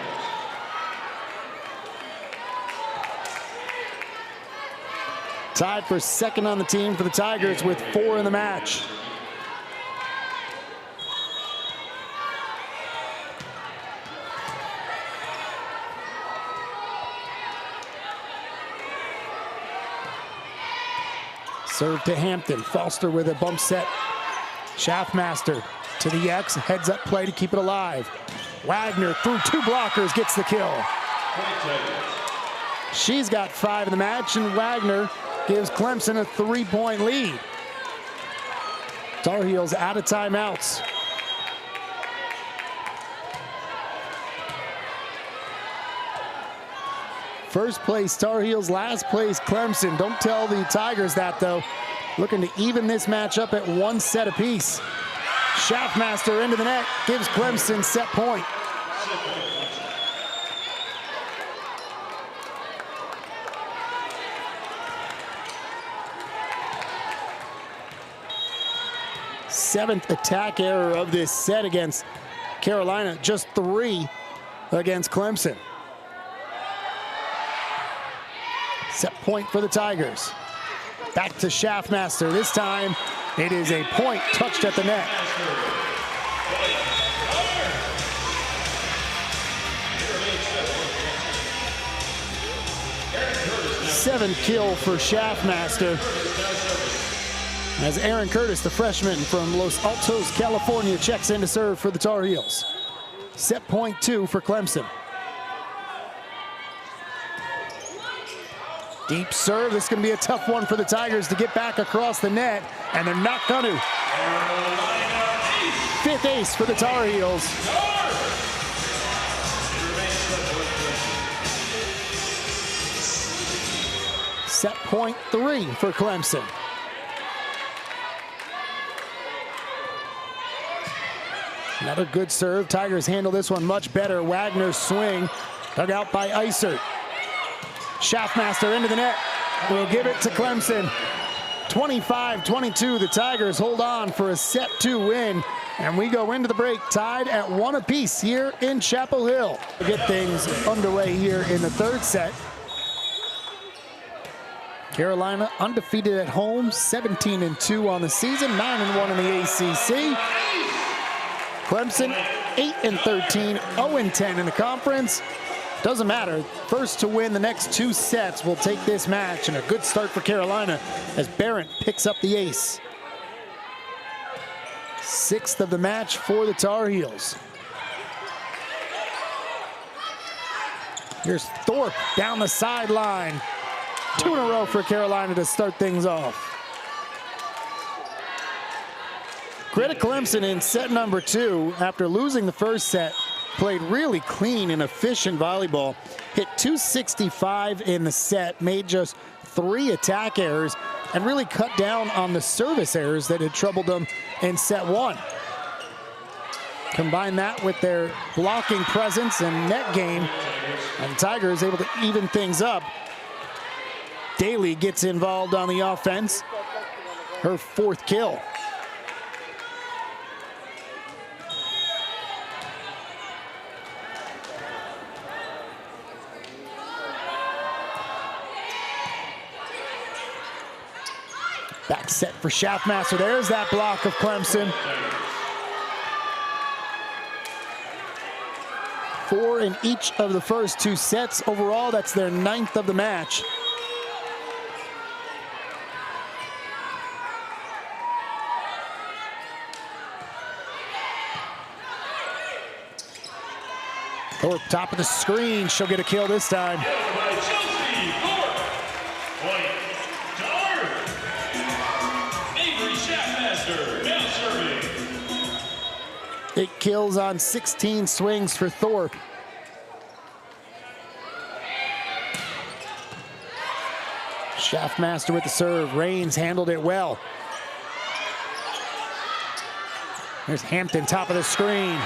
Tied for second on the team for the Tigers with 4 in the match. Serve to Hampton. Foster with a bump set. Schaffmaster to the X. Heads up play to keep it alive. Wagner through 2 blockers gets the kill. She's got 5 in the match, and Wagner gives Clemson a 3-point lead. Tar Heels out of timeouts. First place Tar Heels, last place Clemson. Don't tell the Tigers that, though. Looking to even this match up at 1 set apiece. Schaffmaster into the net, gives Clemson set point. Seventh attack error of this set against Carolina, just 3 against Clemson. Set point for the Tigers. Back to Schaffmaster. This time it is a point touched at the net. Seventh kill for Schaffmaster. As Aaron Curtis, the freshman from Los Altos, California, checks in to serve for the Tar Heels. Set point 2 for Clemson. Deep serve. This is going to be a tough one for the Tigers to get back across the net, and they're not going to. 5th ace for the Tar Heels. Set point 3 for Clemson. Another good serve. Tigers handle this one much better. Wagner's swing dug out by Isert. Schaffmaster into the net. We'll give it to Clemson. 25-22. The Tigers hold on for a set 2 win. And we go into the break tied at 1 apiece here in Chapel Hill. We'll get things underway here in the 3rd set. Carolina undefeated at home, 17-2 on the season, 9-1 in the ACC. Clemson, 8-13, 0-10 in the conference. Doesn't matter. First to win the next 2 sets will take this match, and a good start for Carolina as Barrett picks up the ace. 6th of the match for the Tar Heels. Here's Thorpe down the sideline. 2 in a row for Carolina to start things off. Credit Clemson in set number 2, after losing the first set, played really clean and efficient volleyball. Hit 265 in the set, made just 3 attack errors, and really cut down on the service errors that had troubled them in set 1. Combine that with their blocking presence and net game, and Tigers able to even things up. Daly gets involved on the offense. Her 4th kill. Back set for Schaffmaster. There's that block of Clemson. 4 in each of the first 2 sets. Overall, that's their 9th of the match. Thorpe, top of the screen. She'll get a kill this time. Eight kills on 16 swings for Thorpe. Schaffmaster with the serve. Raines handled it well. There's Hampton, top of the screen.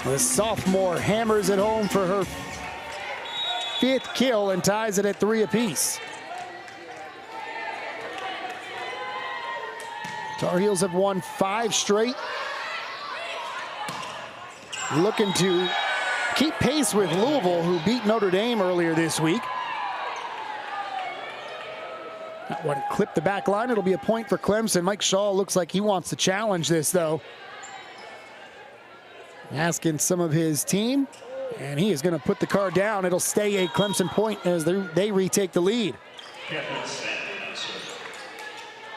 The sophomore hammers it home for her 5th kill and ties it at 3 apiece. Tar Heels have won 5 straight. Looking to keep pace with Louisville, who beat Notre Dame earlier this week. That one clipped the back line. It'll be a point for Clemson. Mike Shaw looks like he wants to challenge this, though. Asking some of his team, and he is going to put the card down. It'll stay a Clemson point as they retake the lead.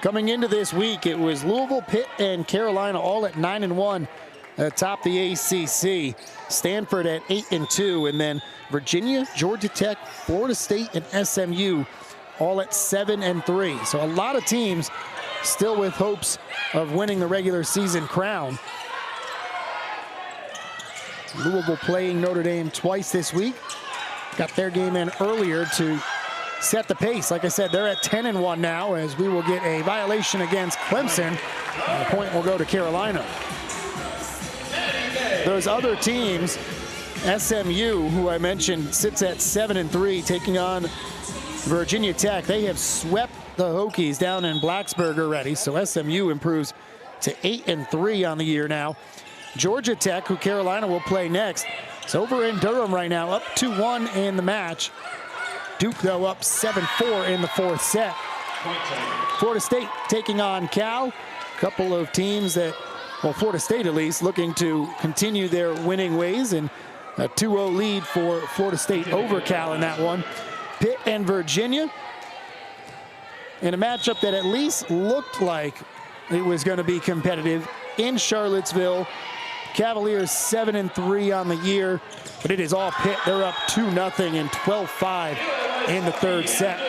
Coming into this week, it was Louisville, Pitt, and Carolina all at 9-1 atop the ACC. Stanford at 8-2, and then Virginia, Georgia Tech, Florida State, and SMU all at 7-3. So a lot of teams still with hopes of winning the regular season crown. Louisville playing Notre Dame twice this week. Got their game in earlier to set the pace. Like I said, they're at 10-1 now, as we will get a violation against Clemson. And the point will go to Carolina. Those other teams, SMU, who I mentioned, sits at 7-3, taking on Virginia Tech. They have swept the Hokies down in Blacksburg already, so SMU improves to 8-3 on the year now. Georgia Tech, who Carolina will play next, is over in Durham right now, up 2-1 in the match. Duke, though, up 7-4 in the 4th set. Florida State taking on Cal. A couple of teams that, well, Florida State at least, looking to continue their winning ways, and a 2-0 lead for Florida State over Cal in that one. Pitt and Virginia in a matchup that at least looked like it was going to be competitive in Charlottesville. Cavaliers 7-3 on the year, but it is all Pitt. They're up 2-0 and 12-5 in the 3rd set.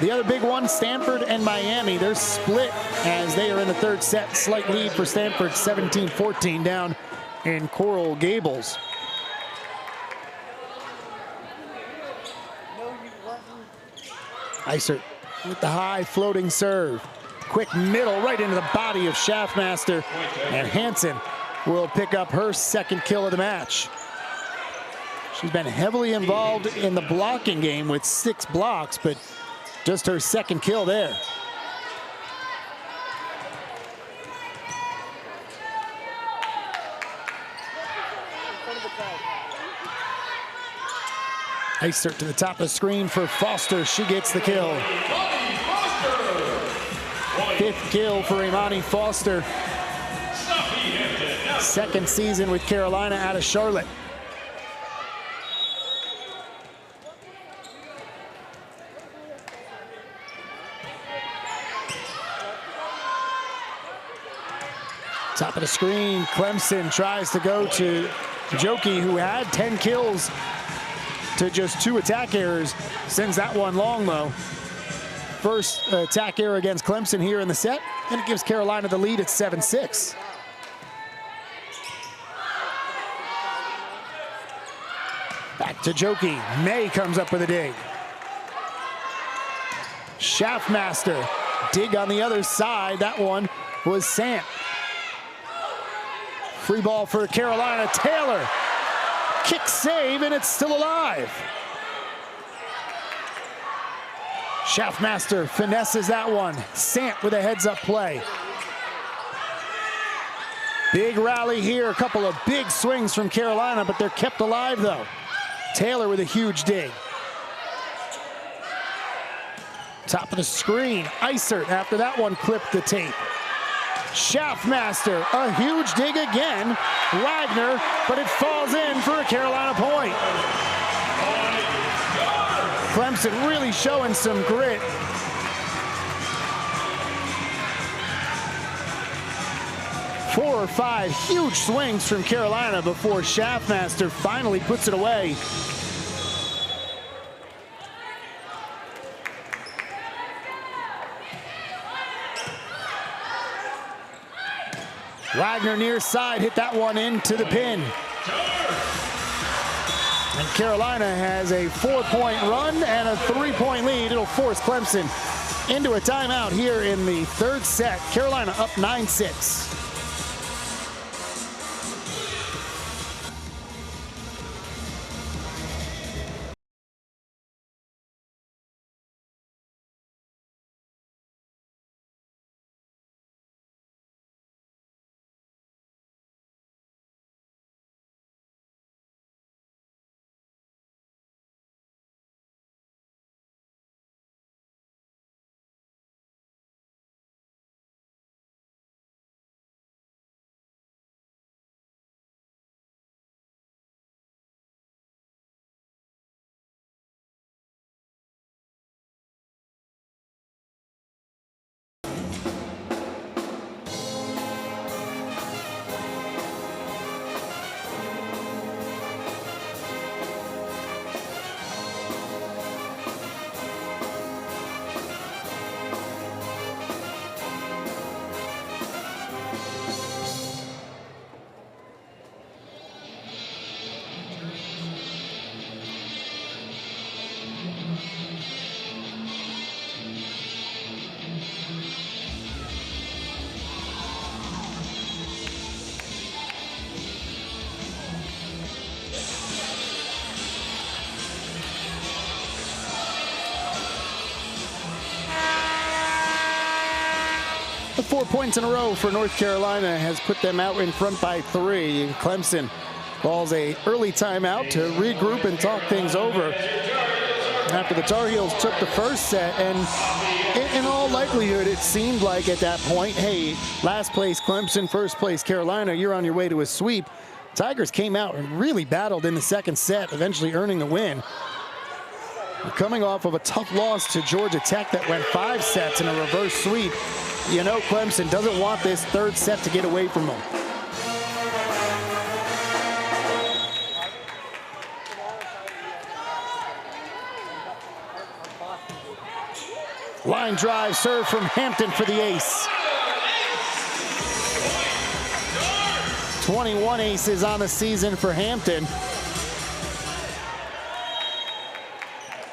The other big one, Stanford and Miami, they're split as they are in the 3rd set. Slight lead for Stanford, 17-14 down in Coral Gables. Isert with the high floating serve. Quick middle right into the body of Schaffmaster, and Hansen will pick up her 2nd kill of the match. She's been heavily involved in the blocking game with 6 blocks, but just her 2nd kill there. Isert to the top of the screen for Foster. She gets the kill. 5th kill for Imani Foster. 2nd season with Carolina out of Charlotte. Top of the screen, Clemson tries to go to Joki, who had 10 kills to just 2 attack errors. Sends that one long, though. First attack error against Clemson here in the set, and it gives Carolina the lead at 7-6. Back to Joki. May comes up with a dig. Schaffmaster, dig on the other side. That one was Sant. Free ball for Carolina. Taylor, kick save, and it's still alive. Schaffmaster finesses that one. Sant with a heads-up play. Big rally here. A couple of big swings from Carolina, but they're kept alive, though. Taylor with a huge dig. Top of the screen, Isert after that one clipped the tape. Schaffmaster, a huge dig again. Wagner, but it falls in for a Carolina point. Clemson really showing some grit. Four or five huge swings from Carolina before Schaffmaster finally puts it away. Wagner near side hit that one into the pin. And Carolina has a 4-point run and a 3-point lead. It'll force Clemson into a timeout here in the third set. Carolina up 9-6. The 4 points in a row for North Carolina has put them out in front by 3. Clemson calls a early timeout to regroup and talk things over after the Tar Heels took the first set. And in all likelihood, it seemed like at that point, hey, last place Clemson, first place Carolina, you're on your way to a sweep. Tigers came out and really battled in the second set, eventually earning the win. Coming off of a tough loss to Georgia Tech that went 5 sets in a reverse sweep. You know Clemson doesn't want this third set to get away from them. Line drive serve from Hampton for the ace. 21 aces on the season for Hampton.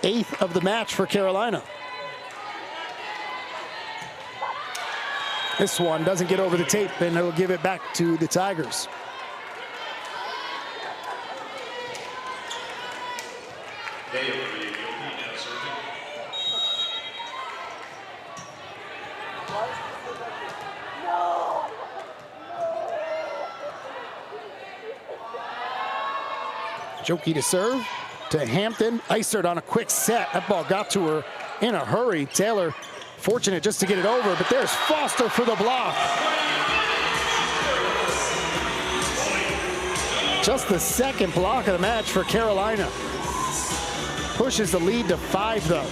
8th of the match for Carolina. This one doesn't get over the tape, and it'll give it back to the Tigers. Jokey to serve to Hampton. Isert on a quick set. That ball got to her in a hurry. Taylor fortunate just to get it over, but there's Foster for the block. Just the second block of the match for Carolina. Pushes the lead to 5, though.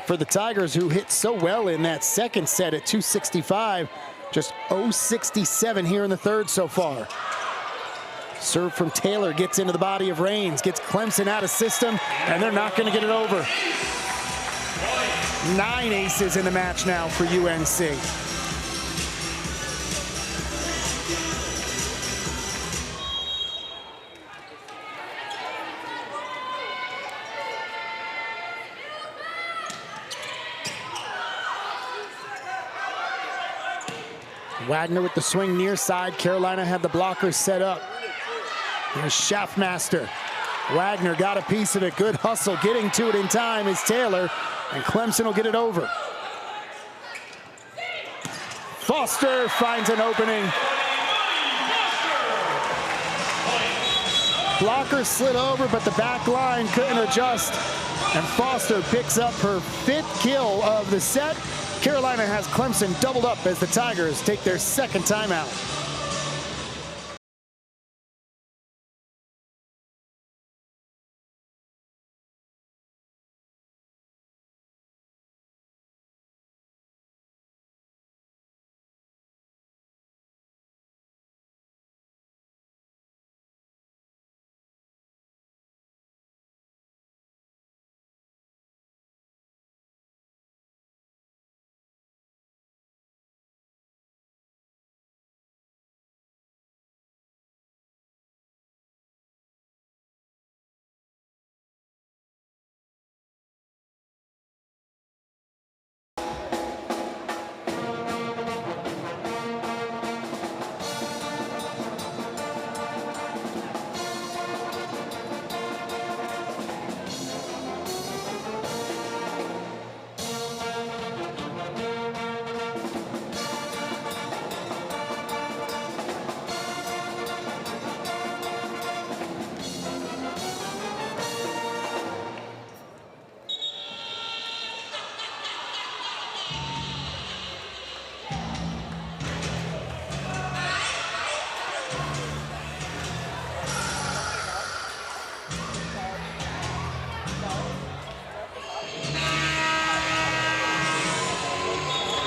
For the Tigers, who hit so well in that second set at 265, just 0-67 here in the third so far. Serve from Taylor gets into the body of Raines, gets Clemson out of system, and they're not going to get it over. 9 aces in the match now for UNC. Wagner with the swing near side. Carolina had the blockers set up. Here's Schaffmaster. Wagner got a piece of it. Good hustle. Getting to it in time is Taylor, and Clemson will get it over. Foster finds an opening. Blocker slid over, but the back line couldn't adjust. And Foster picks up her 5th kill of the set. Carolina has Clemson doubled up as the Tigers take their 2nd timeout.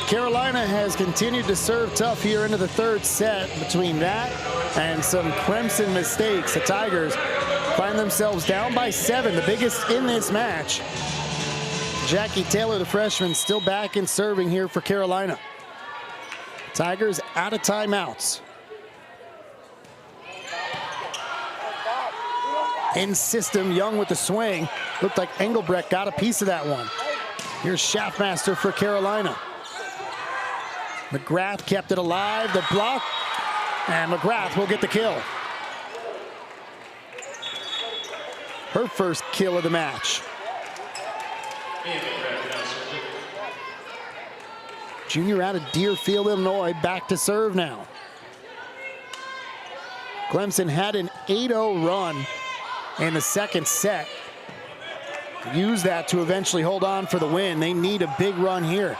Carolina has continued to serve tough here into the 3rd set. Between that and some Clemson mistakes, the Tigers find themselves down by 7, the biggest in this match. Jackie Taylor, the freshman, still back in serving here for Carolina. Tigers out of timeouts. In system, Young with the swing. Looked like Engelbrecht got a piece of that one. Here's Schaffmaster for Carolina. McGrath kept it alive, the block, and McGrath will get the kill. Her 1st kill of the match. Junior out of Deerfield, Illinois, back to serve now. Clemson had an 8-0 run in the 2nd set. Use that to eventually hold on for the win. They need a big run here.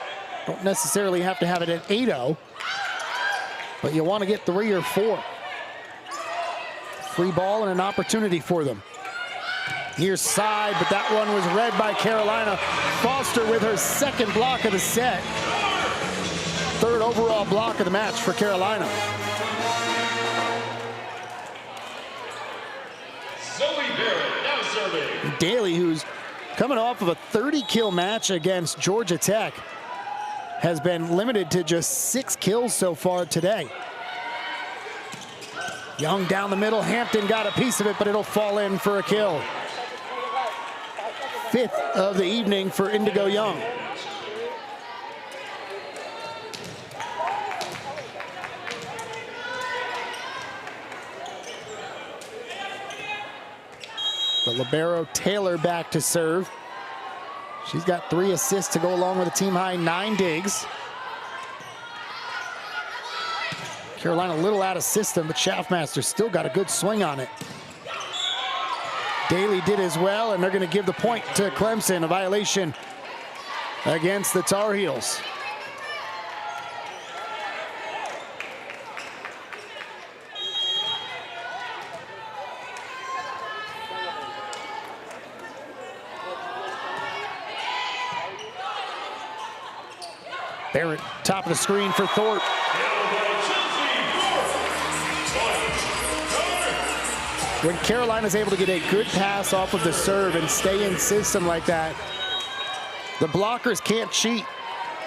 Don't necessarily have to have it at 8-0, but you want to get 3 or 4. Free ball and an opportunity for them. Here's side, but that one was read by Carolina. Foster with her 2nd block of the set. 3rd overall block of the match for Carolina. Zoe Barrett now serving. Daly, who's coming off of a 30-kill match against Georgia Tech, has been limited to just 6 kills so far today. Young down the middle. Hampton got a piece of it, but it'll fall in for a kill. 5th of the evening for Indigo Young. The libero Taylor back to serve. She's got 3 assists to go along with a team-high 9 digs. Carolina a little out of system, but Schaffmaster still got a good swing on it. Daly did as well, and they're going to give the point to Clemson, a violation against the Tar Heels. Barrett, top of the screen for Thorpe. When Carolina's able to get a good pass off of the serve and stay in system like that, the blockers can't cheat.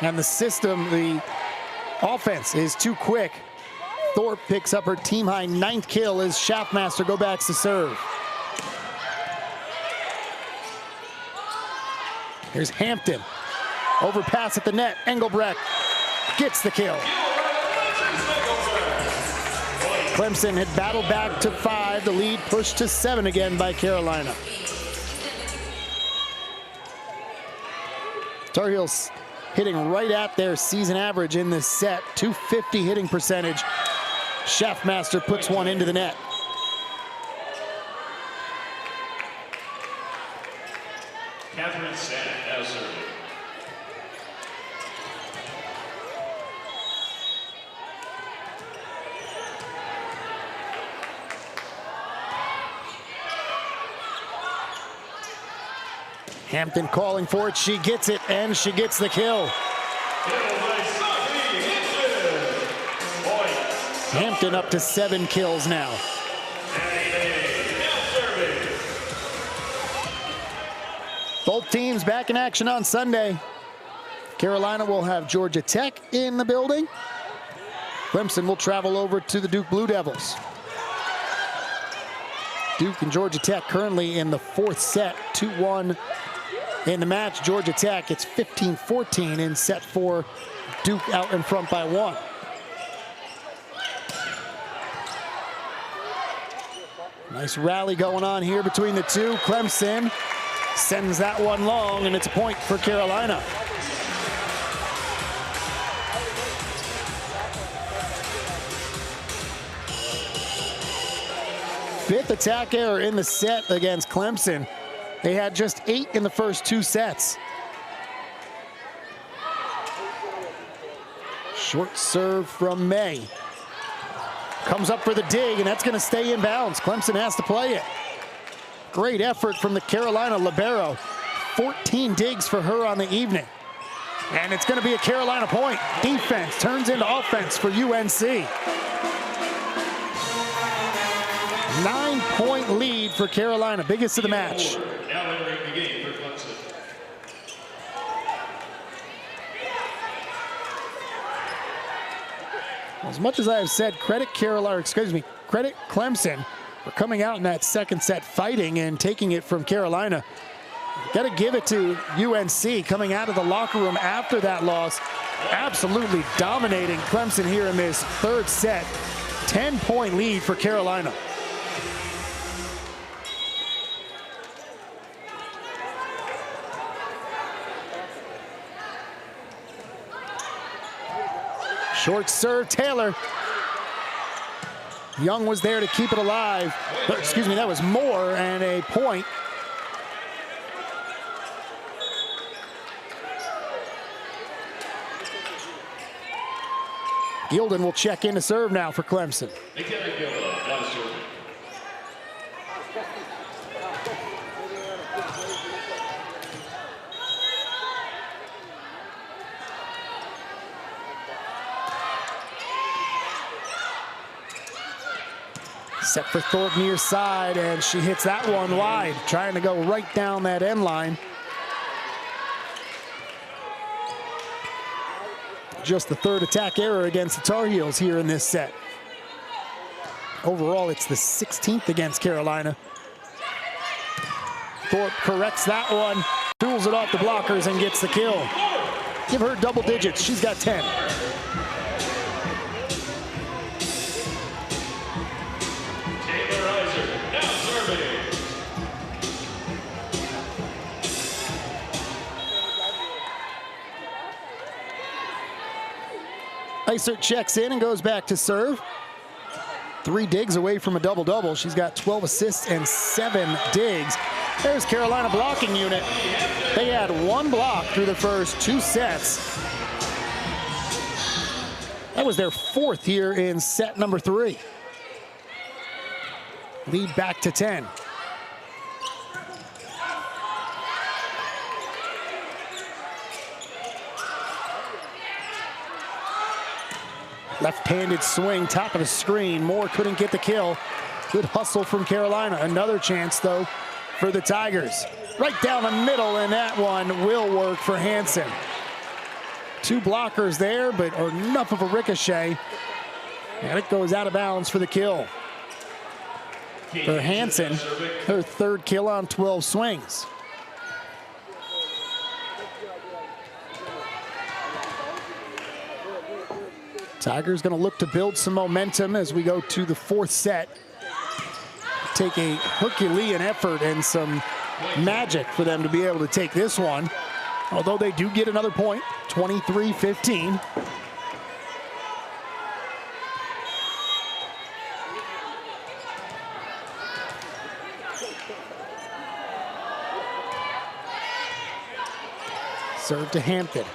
And the system, the offense is too quick. Thorpe picks up her team-high 9th kill as Schaffmaster go back to serve. Here's Hampton. Overpass at the net. Engelbrecht gets the kill. Clemson had battled back to 5. The lead pushed to 7 again by Carolina. Tar Heels hitting right at their season average in this set. .250 hitting percentage. Schaffmaster puts one into the net. Catherine Sand now serving. Hampton calling for it. She gets it, and she gets the kill. Hampton up to 7 kills now. Both teams back in action on Sunday. Carolina will have Georgia Tech in the building. Clemson will travel over to the Duke Blue Devils. Duke and Georgia Tech currently in the 4th set, 2-1 in the match. Georgia Tech, it's 15-14 in set 4. Duke out in front by 1. Nice rally going on here between the two. Clemson sends that one long, and it's a point for Carolina. Fifth attack error in the set against Clemson. They had just 8 in the first 2 sets. Short serve from May. Comes up for the dig, and that's going to stay in bounds. Clemson has to play it. Great effort from the Carolina libero. 14 digs for her on the evening. And it's going to be a Carolina point. Defense turns into offense for UNC. 9-point lead for Carolina, biggest of the match. Now entering the game for Clemson. As much as I have said, credit Clemson for coming out in that second set fighting and taking it from Carolina. Got to give it to UNC coming out of the locker room after that loss. Absolutely dominating Clemson here in this 3rd set. 10-point lead for Carolina. Short serve, Taylor. Young was there to keep it alive. Excuse me, that was Moore, and a point. Gilden will check in to serve now for Clemson. Set for Thorpe near side, and she hits that one wide, trying to go right down that end line. Just the 3rd attack error against the Tar Heels here in this set. Overall, it's the 16th against Carolina. Thorpe corrects that one, tools it off the blockers, and gets the kill. Give her double digits. She's got 10. Iser checks in and goes back to serve. 3 digs away from a double-double. She's got 12 assists and 7 digs. There's Carolina blocking unit. They had 1 block through the first 2 sets. That was their 4th here in set number 3. Lead back to 10. Left-handed swing, top of the screen. Moore couldn't get the kill. Good hustle from Carolina. Another chance, though, for the Tigers. Right down the middle, and that one will work for Hansen. 2 blockers there, but enough of a ricochet. And it goes out of bounds for the kill. For Hansen, her 3rd kill on 12 swings. Tigers going to look to build some momentum as we go to the 4th set. Take a Herculean effort and some magic for them to be able to take this one. Although they do get another point, 23-15. Serve to Hampton.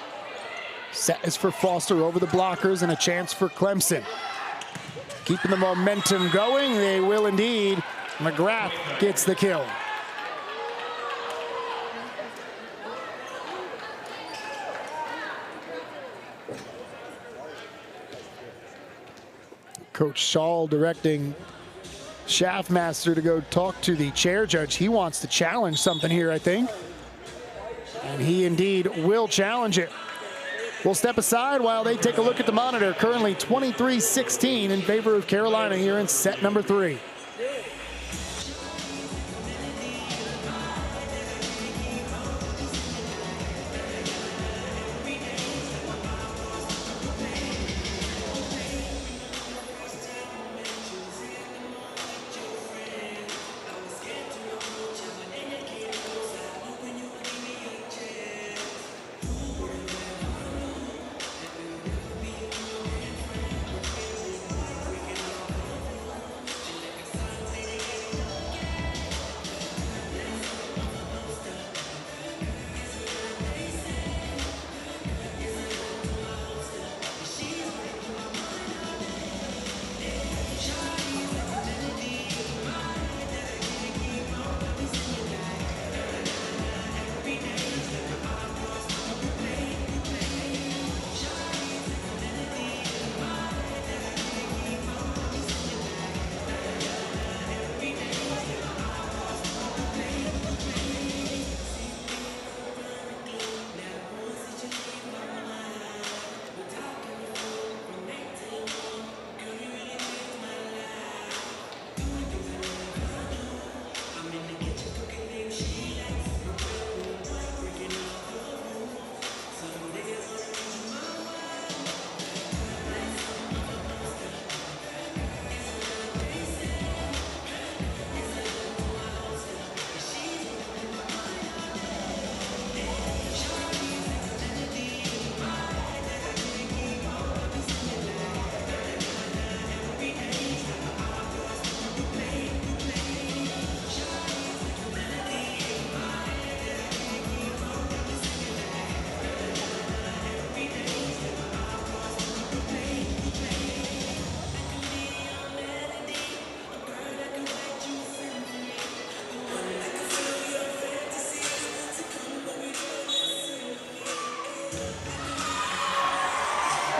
Set is for Foster over the blockers and a chance for Clemson. Keeping the momentum going, they will indeed. McGrath gets the kill. Coach Shaw directing Schaffmaster to go talk to the chair judge. He wants to challenge something here, I think. And he indeed will challenge it. We'll step aside while they take a look at the monitor. Currently 23-16 in favor of Carolina here in set number 3.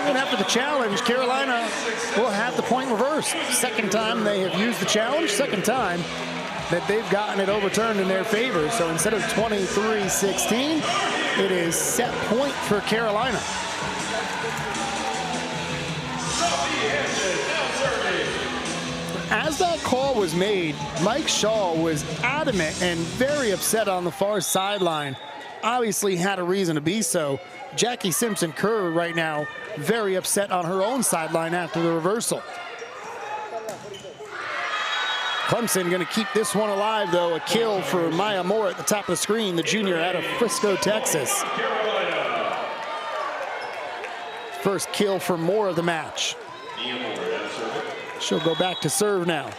And after the challenge, Carolina will have the point reversed. Second time they have used the challenge, second time that they've gotten it overturned in their favor. So instead of 23-16, it is set point for Carolina. As that call was made, Mike Shaw was adamant and very upset on the far sideline. Obviously had a reason to be so. Jackie Simpson-Kerr right now very upset on her own sideline after the reversal. Clemson going to keep this one alive, though. A kill for Maya Moore at the top of the screen, the junior out of Frisco, Texas. First kill for Moore of the match. She'll go back to serve now.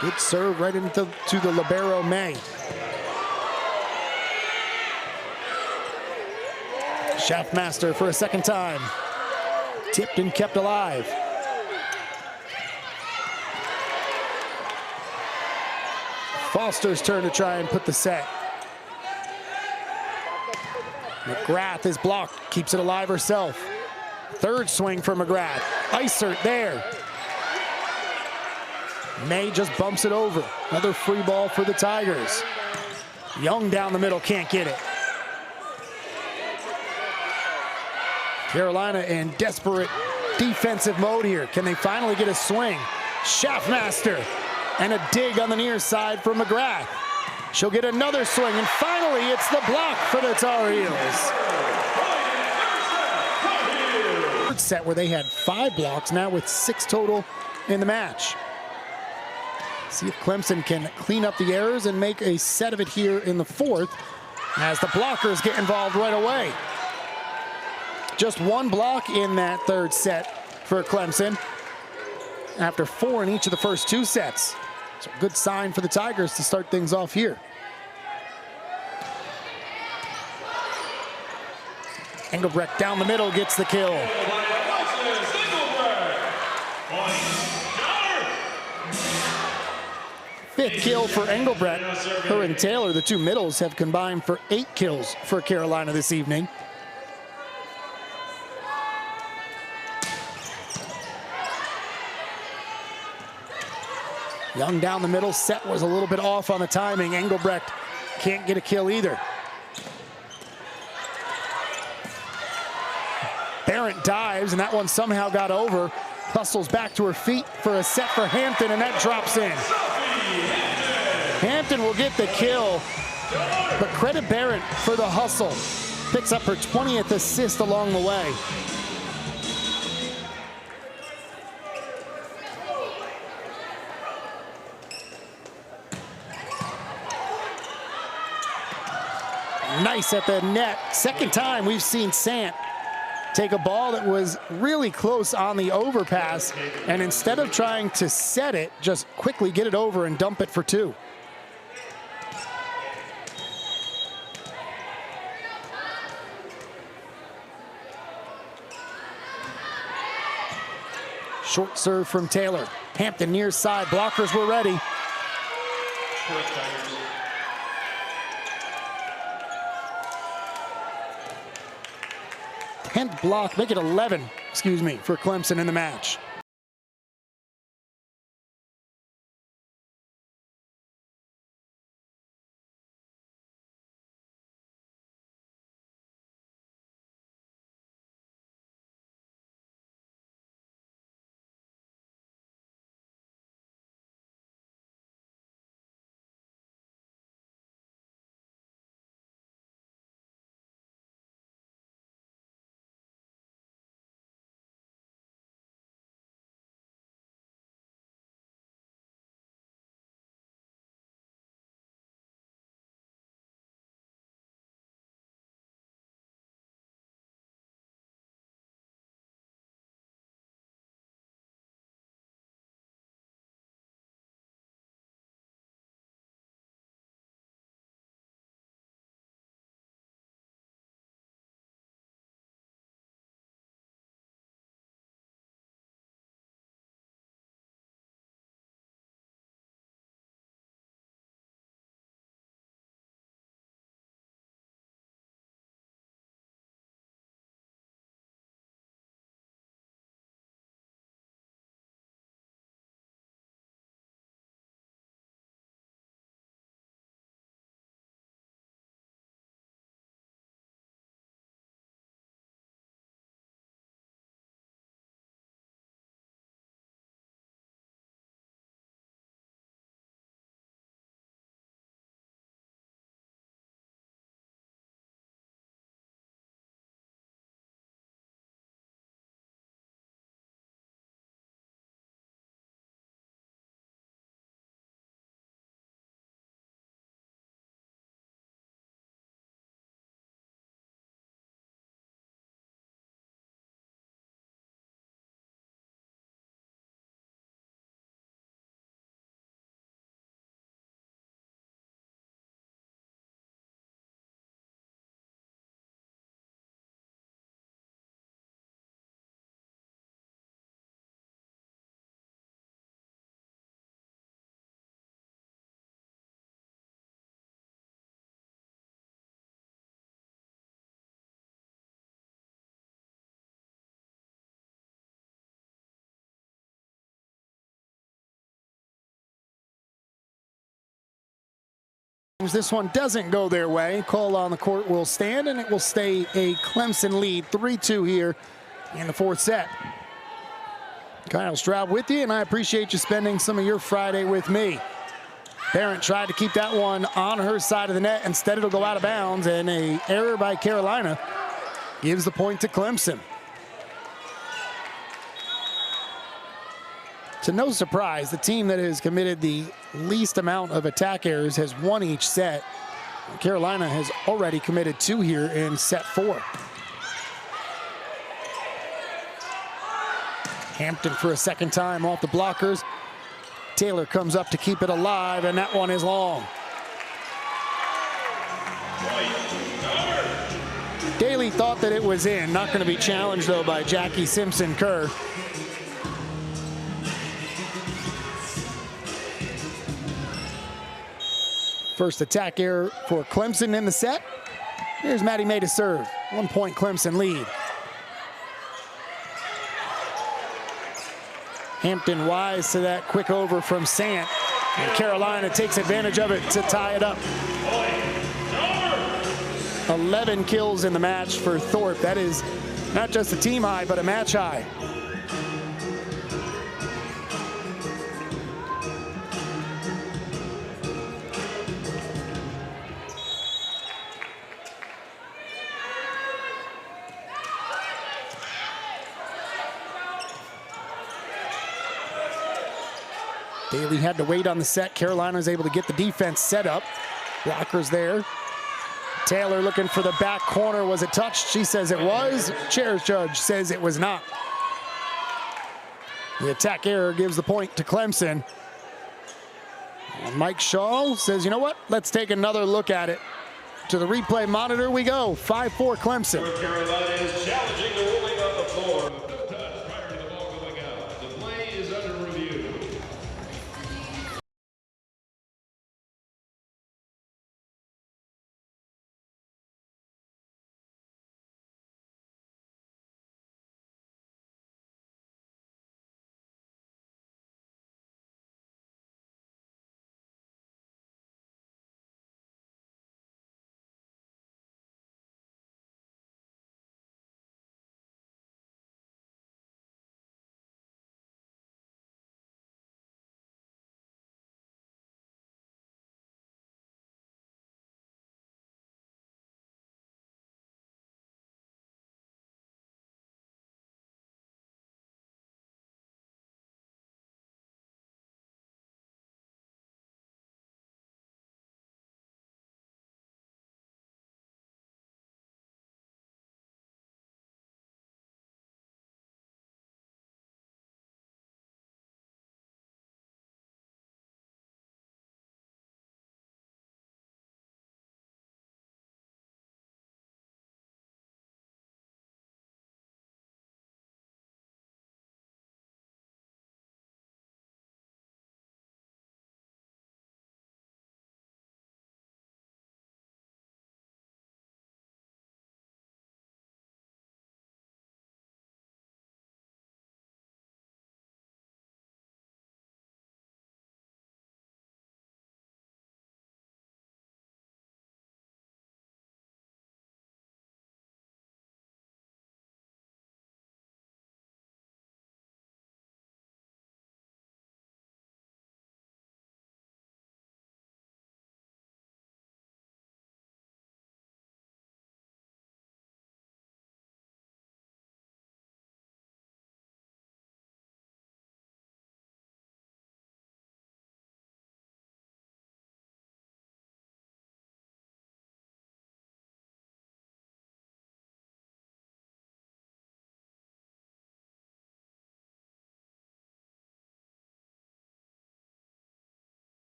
Good serve right into the libero, May. Schaffmaster for a second time. Tipped and kept alive. Foster's turn to try and put the set. McGrath is blocked, keeps it alive herself. Third swing for McGrath. Isert there. May just bumps it over. Another free ball for the Tigers. Young down the middle, can't get it. Carolina in desperate defensive mode here. Can they finally get a swing? Schaffmaster and a dig on the near side for McGrath. She'll get another swing, and finally it's the block for the Tar Heels. Third set where they had 5 blocks, now with 6 total in the match. See if Clemson can clean up the errors and make a set of it here in the 4th as the blockers get involved right away. Just 1 block in that 3rd set for Clemson after 4 in each of the first 2 sets. So a good sign for the Tigers to start things off here. Engelbrecht down the middle gets the kill. Fifth kill for Engelbrecht. Her and Taylor, the two middles, have combined for 8 kills for Carolina this evening. Young down the middle. Set was a little bit off on the timing. Engelbrecht can't get a kill either. Barrett dives, and that one somehow got over. Hustles back to her feet for a set for Hampton, and that drops in. Hampton will get the kill, but credit Barrett for the hustle. Picks up her 20th assist along the way. Nice at the net. Second time we've seen Sant take a ball that was really close on the overpass, and instead of trying to set it, just quickly get it over and dump it for 2. Short serve from Taylor. Hampton near side. Blockers were ready. 10th block, make it 11, excuse me, for Clemson in the match. This one doesn't go their way. Call on the court will stand, and it will stay a Clemson lead, 3-2 here in the 4th set. Kyle Straub with you, and I appreciate you spending some of your Friday with me. Barrett tried to keep that one on her side of the net. Instead, it'll go out of bounds, and an error by Carolina gives the point to Clemson. To no surprise, the team that has committed the least amount of attack errors has won each set. Carolina has already committed 2 here in set 4. Hampton for a second time off the blockers. Taylor comes up to keep it alive, and that one is long. Daly thought that it was in. Not going to be challenged, though, by Jackie Simpson-Kerr. First attack error for Clemson in the set. Here's Maddie May to serve. 1 point Clemson lead. Hampton wise to that quick over from Sant. And Carolina takes advantage of it to tie it up. 11 kills in the match for Thorpe. That is not just a team high, but a match high. Daly had to wait on the set. Carolina was able to get the defense set up. Blockers there. Taylor looking for the back corner. Was it touched? She says it was. Chair's judge says it was not. The attack error gives the point to Clemson. And Mike Shaw says, you know what? Let's take another look at it. To the replay monitor we go. 5-4 Clemson. North Carolina is challenging the ruling on the floor. No touch prior to the ball going out. The play is under review.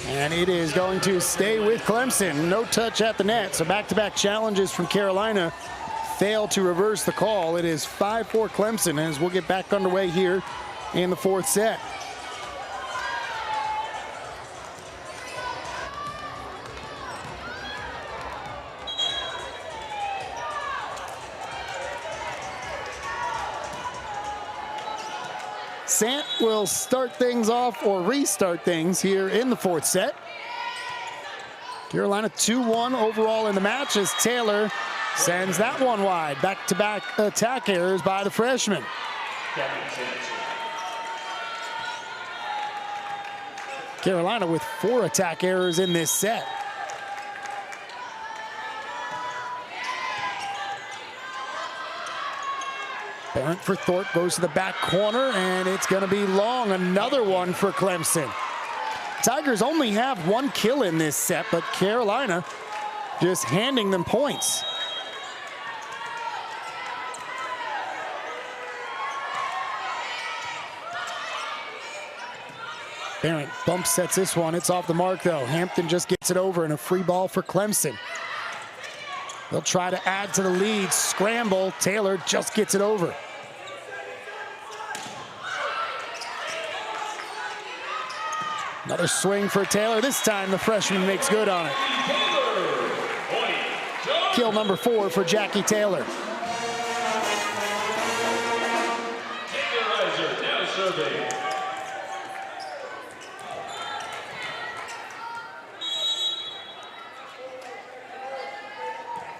And it is going to stay with Clemson. No touch at the net. So back-to-back challenges from Carolina fail to reverse the call. It is 5-4 Clemson as we'll get back underway here in the fourth set. Sant will start things off or restart things here in the fourth set. Carolina 2-1 overall in the match as Taylor sends that one wide. Back-to-back attack errors by the freshman. Carolina with 4 attack errors in this set. Barrett for Thorpe goes to the back corner, and it's going to be long. Another one for Clemson. Tigers only have 1 kill in this set, but Carolina just handing them points. Barrett bump sets this one. It's off the mark, though. Hampton just gets it over, and a free ball for Clemson. They'll try to add to the lead. Scramble. Taylor just gets it over. Another swing for Taylor. This time the freshman makes good on it. Kill number 4 for Jackie Taylor. Now serving.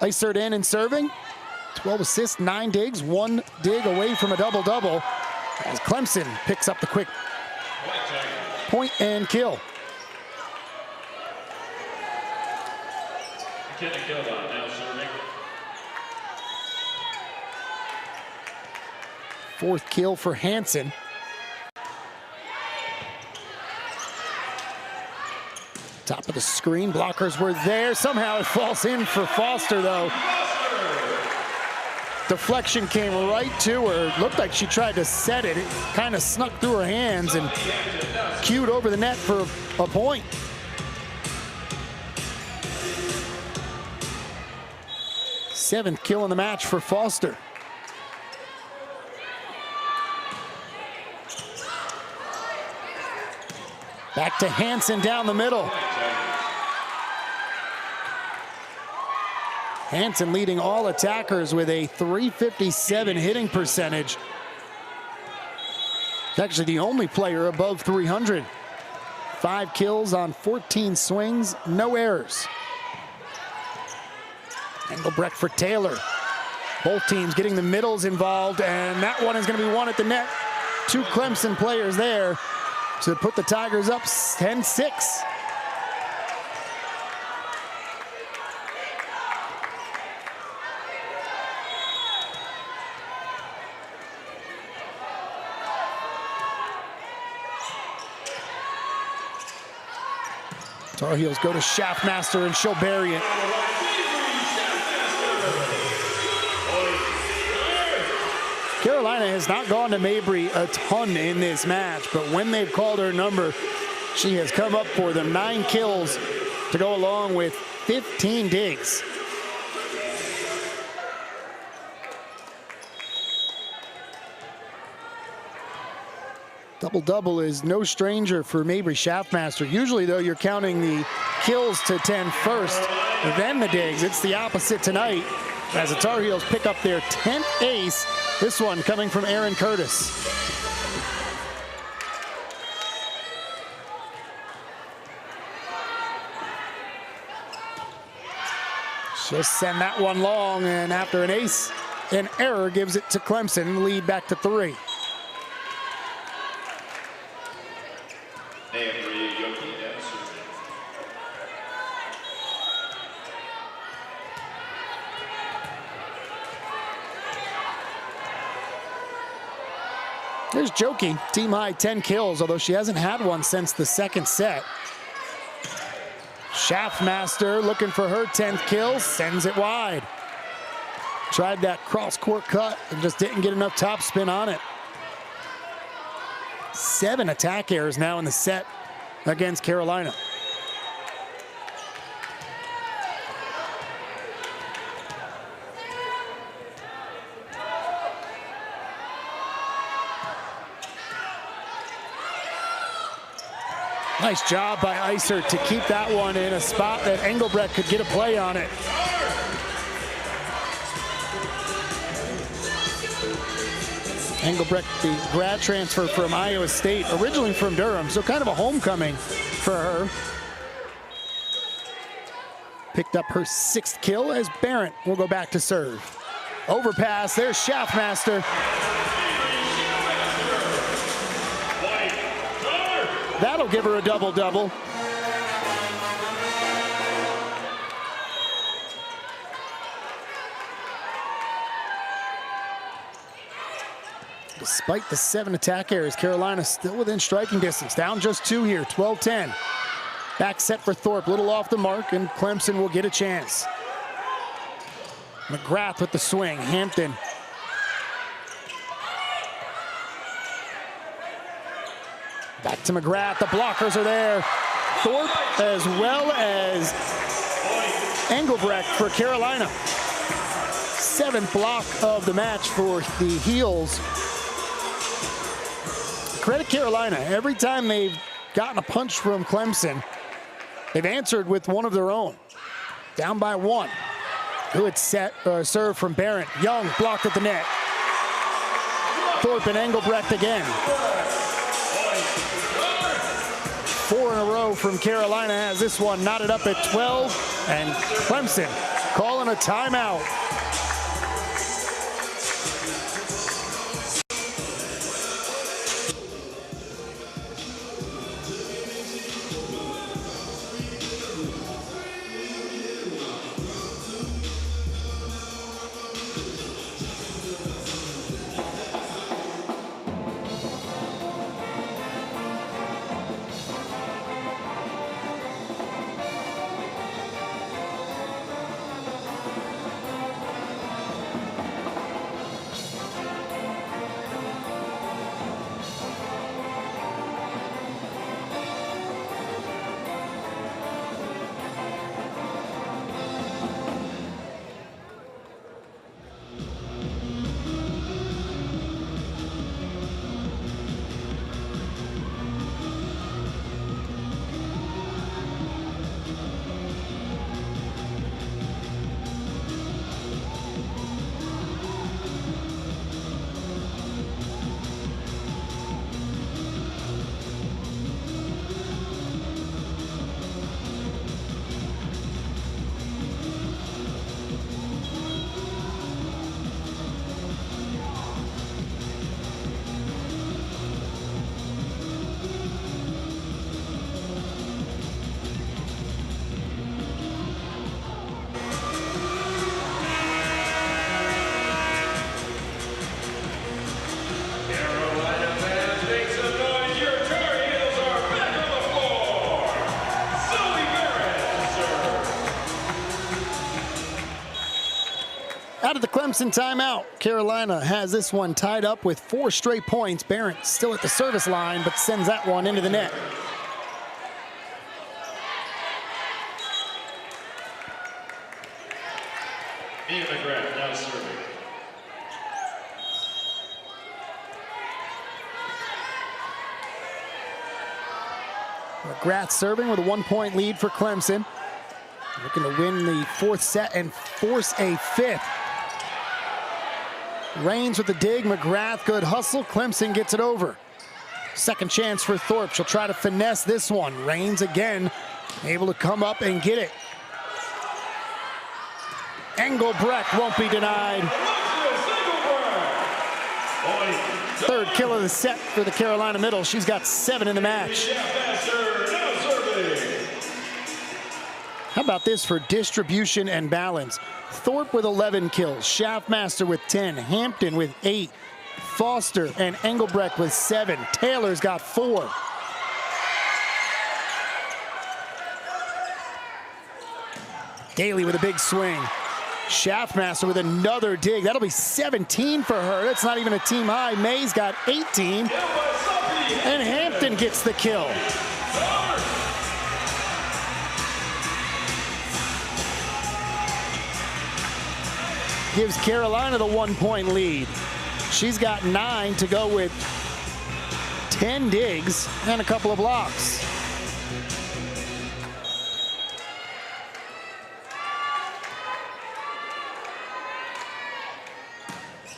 Isert in and serving. 12 assists, 9 digs, 1 dig away from a double-double as Clemson picks up the quick point and kill. Now serving. 4th kill for Hansen. Top of the screen, blockers were there. Somehow it falls in for Foster, though. Deflection came right to her. Looked like she tried to set it. It kind of snuck through her hands and cued over the net for a point. Seventh kill in the match for Foster. Back to Hansen down the middle. Hansen leading all attackers with a .357 hitting percentage. He's actually the only player above 300. 5 kills on 14 swings, no errors. Engelbrecht for Taylor. Both teams getting the middles involved, and that one is going to be one at the net. 2 Clemson players there to put the Tigers up 10-6. Tar Heels go to Schaffmaster, and she'll bury it. Carolina has not gone to Mabry a ton in this match, but when they've called her number, she has come up for them. 9 kills to go along with 15 digs. Double-double is no stranger for Mabry Schaffmaster. Usually, though, you're counting the kills to 10 first, then the digs. It's the opposite tonight as the Tar Heels pick up their 10th ace. This one coming from Aaron Curtis. She'll send that one long, and after an ace, an error gives it to Clemson, lead back to 3. There's Joki, team high 10 kills, although she hasn't had one since the second set. Schaffmaster looking for her 10th kill, sends it wide. Tried that cross-court cut and just didn't get enough topspin on it. 7 attack errors now in the set against Carolina. Nice job by Isert to keep that one in a spot that Engelbrecht could get a play on it. Engelbrecht, the grad transfer from Iowa State, originally from Durham, so kind of a homecoming for her. picked up her 6th kill as Barrett will go back to serve. Overpass, there's Schaffmaster. That'll give her a double-double. Despite the 7 attack errors, Carolina still within striking distance. Down just 2 here, 12-10. Back set for Thorpe, little off the mark, and Clemson will get a chance. McGrath with the swing, Hampton. Back to McGrath, the blockers are there. Thorpe as well as Engelbrecht for Carolina. 7th block of the match for the Heels. Credit Carolina, every time they've gotten a punch from Clemson, they've answered with one of their own. Down by 1. Good set, serve from Barrett. Young blocked at the net. Thorpe and Engelbrecht again. 4 in a row from Carolina has this one knotted up at 12, and Clemson calling a timeout. Out of the Clemson timeout, Carolina has this one tied up with 4 straight points. Barrett still at the service line, but sends that one into the net. Mia McGrath now serving. McGrath serving with a 1-point lead for Clemson. Looking to win the 4th set and force a 5th. Raines with the dig, McGrath, good hustle. Clemson gets it over. Second chance for Thorpe. She'll try to finesse this one. Raines again, able to come up and get it. Engelbrecht won't be denied. 3rd kill of the set for the Carolina middle. She's got 7 in the match. How about this for distribution and balance? Thorpe with 11 kills, Schaffmaster with 10, Hampton with 8, Foster and Engelbrecht with 7. Taylor's got 4. Daly with a big swing. Schaffmaster with another dig. That'll be 17 for her. That's not even a team high. May's got 18. And Hampton gets the kill. Gives Carolina the 1-point lead. She's got 9 to go with 10 digs and a couple of blocks.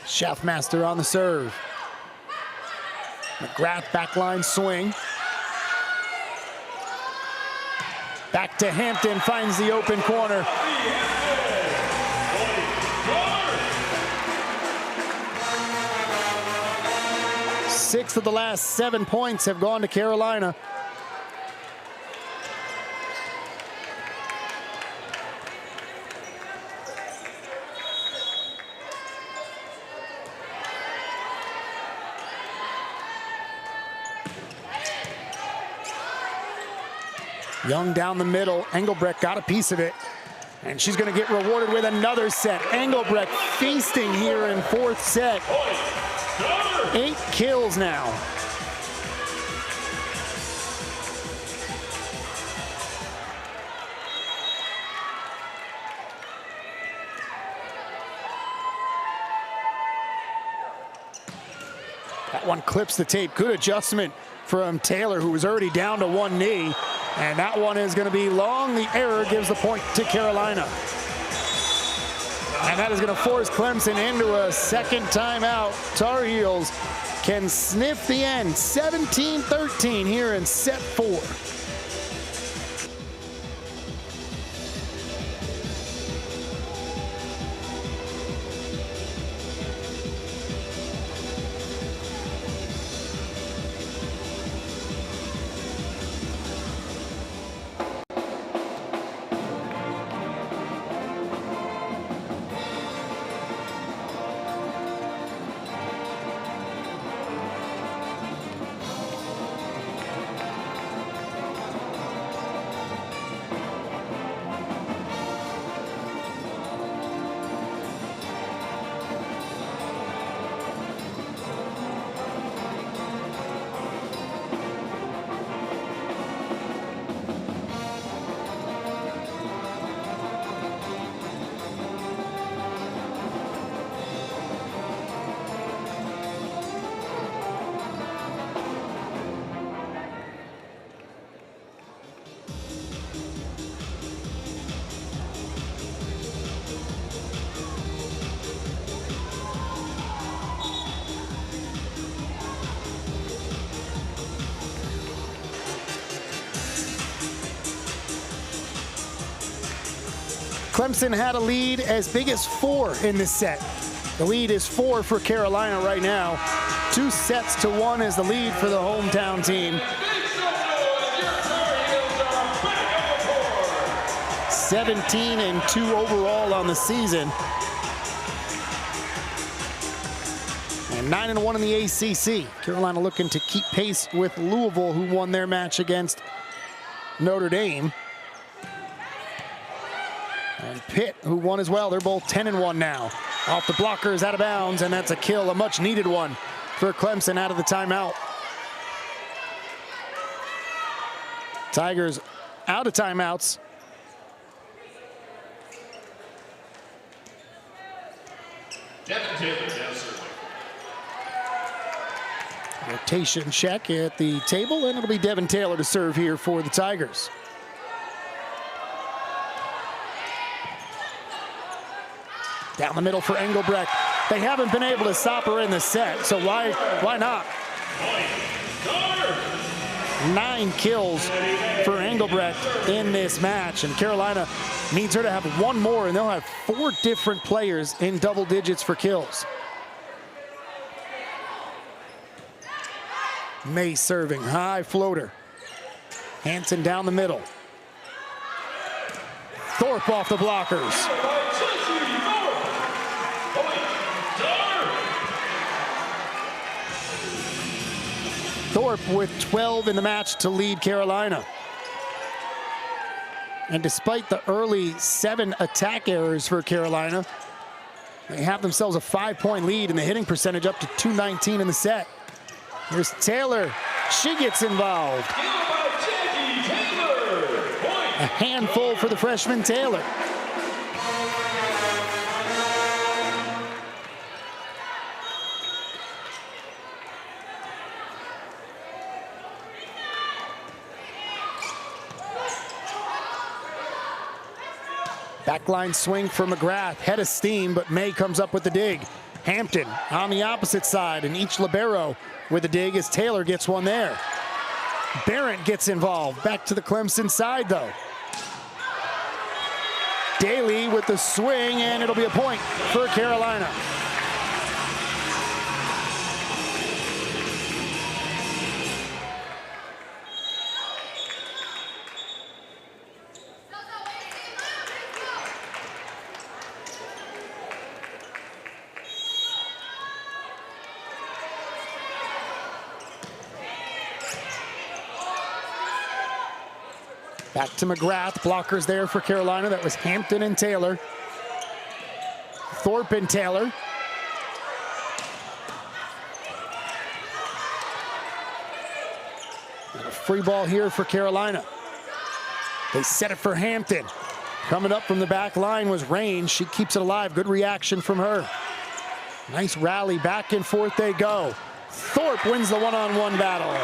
Schaffmaster on the serve. McGrath backline swing. Back to Hampton, finds the open corner. Six of the last 7 points have gone to Carolina. Young down the middle. Engelbrecht got a piece of it, and she's going to get rewarded with another set. Engelbrecht feasting here in fourth set. 8 kills now. That one clips the tape. Good adjustment from Taylor, who was already down to one knee. And that one is going to be long. The error gives the point to Carolina. And that is going to force Clemson into a second timeout. Tar Heels can sniff the end. 17-13 here in set 4. Clemson had a lead as big as 4 in this set. The lead is 4 for Carolina right now. 2 sets to 1 is the lead for the hometown team. 17-2 overall on the season. And 9-1 in the ACC. Carolina looking to keep pace with Louisville, who won their match against Notre Dame. And Pitt, who won as well. They're both 10-1 now. Off the blockers, out of bounds, and that's a kill, a much needed one for Clemson out of the timeout. Tigers out of timeouts. Devin Taylor now serving. Rotation check at the table, and it'll be Devin Taylor to serve here for the Tigers. Down the middle for Engelbrecht. They haven't been able to stop her in the set, so why not? 9 kills for Engelbrecht in this match, and Carolina needs her to have 1 more, and they'll have 4 different players in double digits for kills. May serving, high floater. Hanson down the middle. Thorpe off the blockers. Thorpe with 12 in the match to lead Carolina. And despite the early 7 attack errors for Carolina, they have themselves a 5-point lead and the hitting percentage up to .219 in the set. Here's Taylor. She gets involved. A handful for the freshman Taylor. Backline swing for McGrath, head of steam, but May comes up with the dig. Hampton on the opposite side, and each libero with a dig as Taylor gets one there. Barrett gets involved, back to the Clemson side though. Daly with the swing, and it'll be a point for Carolina. Back to McGrath, blockers there for Carolina. That was Hampton and Taylor. Thorpe and Taylor. And a free ball here for Carolina. They set it for Hampton. Coming up from the back line was Rain. She keeps it alive. Good reaction from her. Nice rally, back and forth they go. Thorpe wins the one-on-one battle.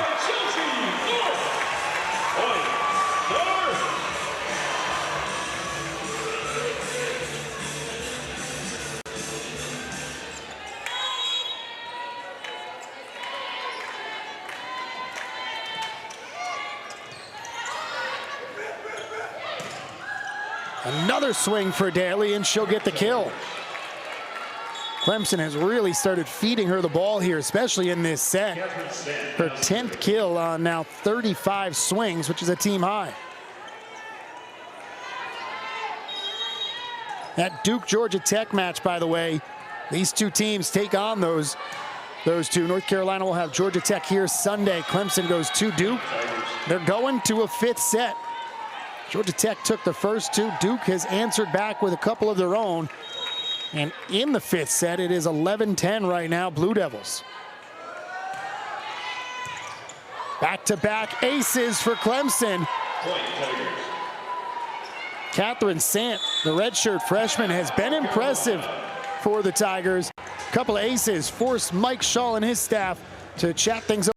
Another swing for Daly, and she'll get the kill. Clemson has really started feeding her the ball here, especially in this set. Her 10th kill on now 35 swings, which is a team high. That Duke-Georgia Tech match, by the way, these two teams take on those two. North Carolina will have Georgia Tech here Sunday. Clemson goes to Duke. They're going to a 5th set. Georgia Tech took the first two. Duke has answered back with a couple of their own. And in the 5th set, it is 11-10 right now, Blue Devils. Back-to-back aces for Clemson. Catherine Sant, the redshirt freshman, has been impressive for the Tigers. A couple of aces forced Mike Shaw and his staff to chat things up.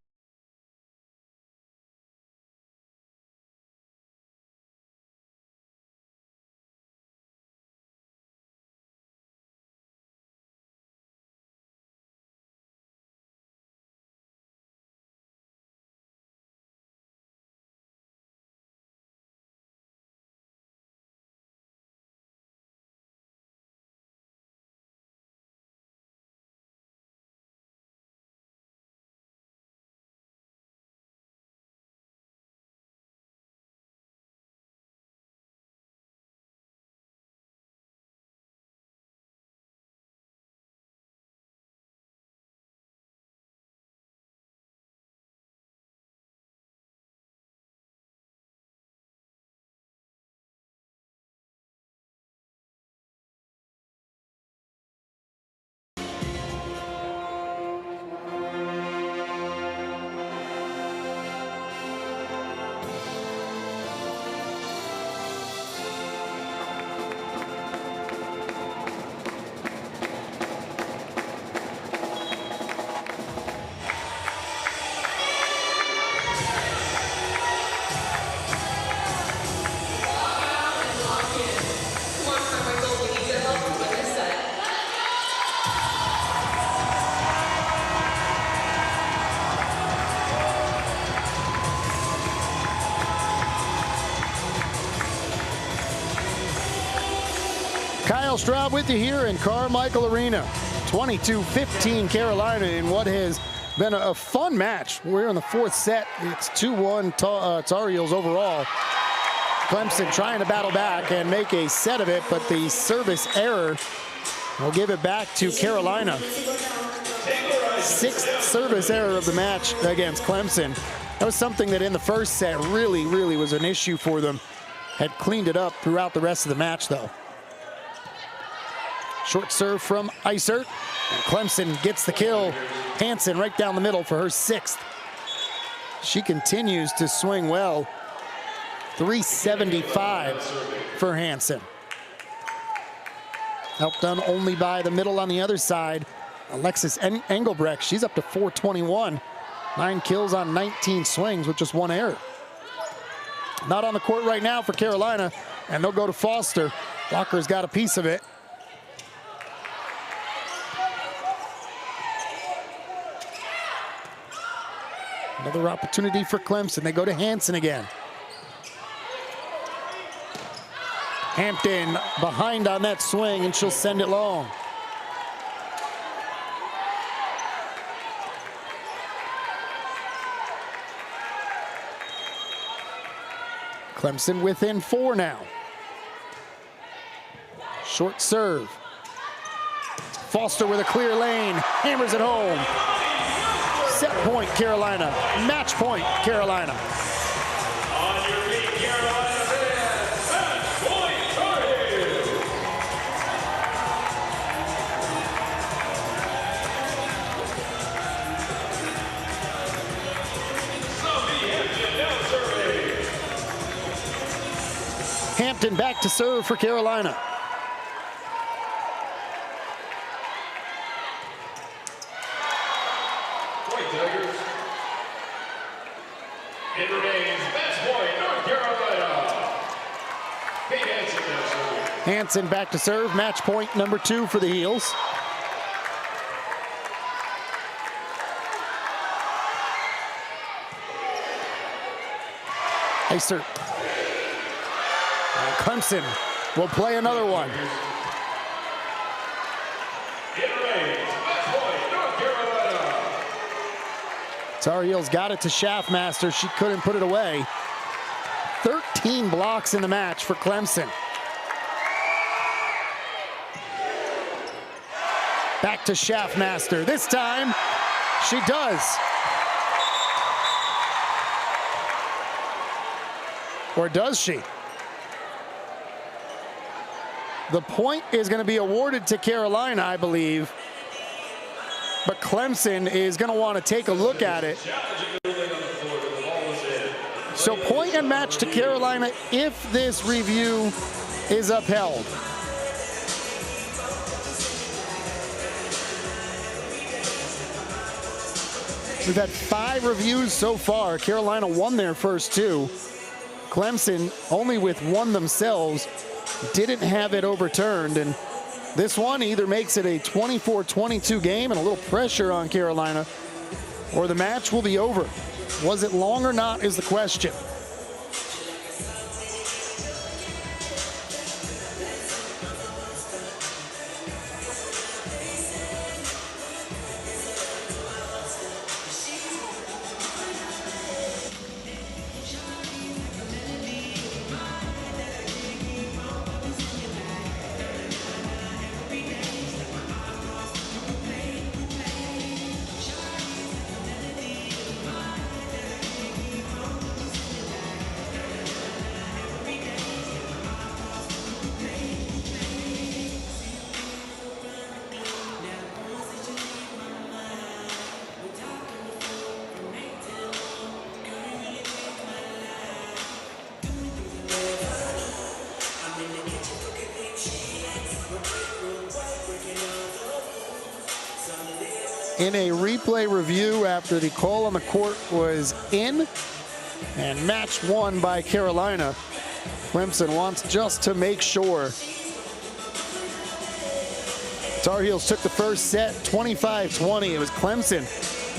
Kyle Straub with you here in Carmichael Arena. 22-15 Carolina in what has been a fun match. We're in the 4th set. It's 2-1 Tar Heels overall. Clemson trying to battle back and make a set of it, but the service error will give it back to Carolina. 6th service error of the match against Clemson. That was something that in the first set really was an issue for them. Had cleaned it up throughout the rest of the match, though. Short serve from Isert. And Clemson gets the kill. Hansen right down the middle for her 6th. She continues to swing well. 375 for Hansen. Helped done only by the middle on the other side. Alexis Engelbrecht, she's up to 421. 9 kills on 19 swings with just 1 error. Not on the court right now for Carolina, and they'll go to Foster. Walker's got a piece of it. Another opportunity for Clemson. They go to Hansen again. Hampton behind on that swing, and she'll send it long. Clemson within 4 now. Short serve. Foster with a clear lane, hammers it home. Set point, Carolina. Match point, Carolina. On your feet, Carolina fans. Match point, Tar Heels. Sophie Hampton now serving. Hampton back to serve for Carolina. It remains match point, North Carolina. Kate Hansen now serving. Hansen back to serve, match point number 2 for the Heels. Iser. Clemson will play another one. It remains match point, North Carolina. Tar Heels got it to Schaffmaster. She couldn't put it away. 13 blocks in the match for Clemson. Back to Schaffmaster. This time, she does. Or does she? The point is going to be awarded to Carolina, I believe. But Clemson is going to want to take a look at it. So point and match to Carolina if this review is upheld. We've had 5 reviews so far. Carolina won their first 2. Clemson, only with 1 themselves, didn't have it overturned. And this one either makes it a 24-22 game and a little pressure on Carolina, or the match will be over. Was it long or not is the question. In a replay review after the call on the court was in and match won by Carolina, Clemson wants just to make sure. Tar Heels took the first set 25-20. It was Clemson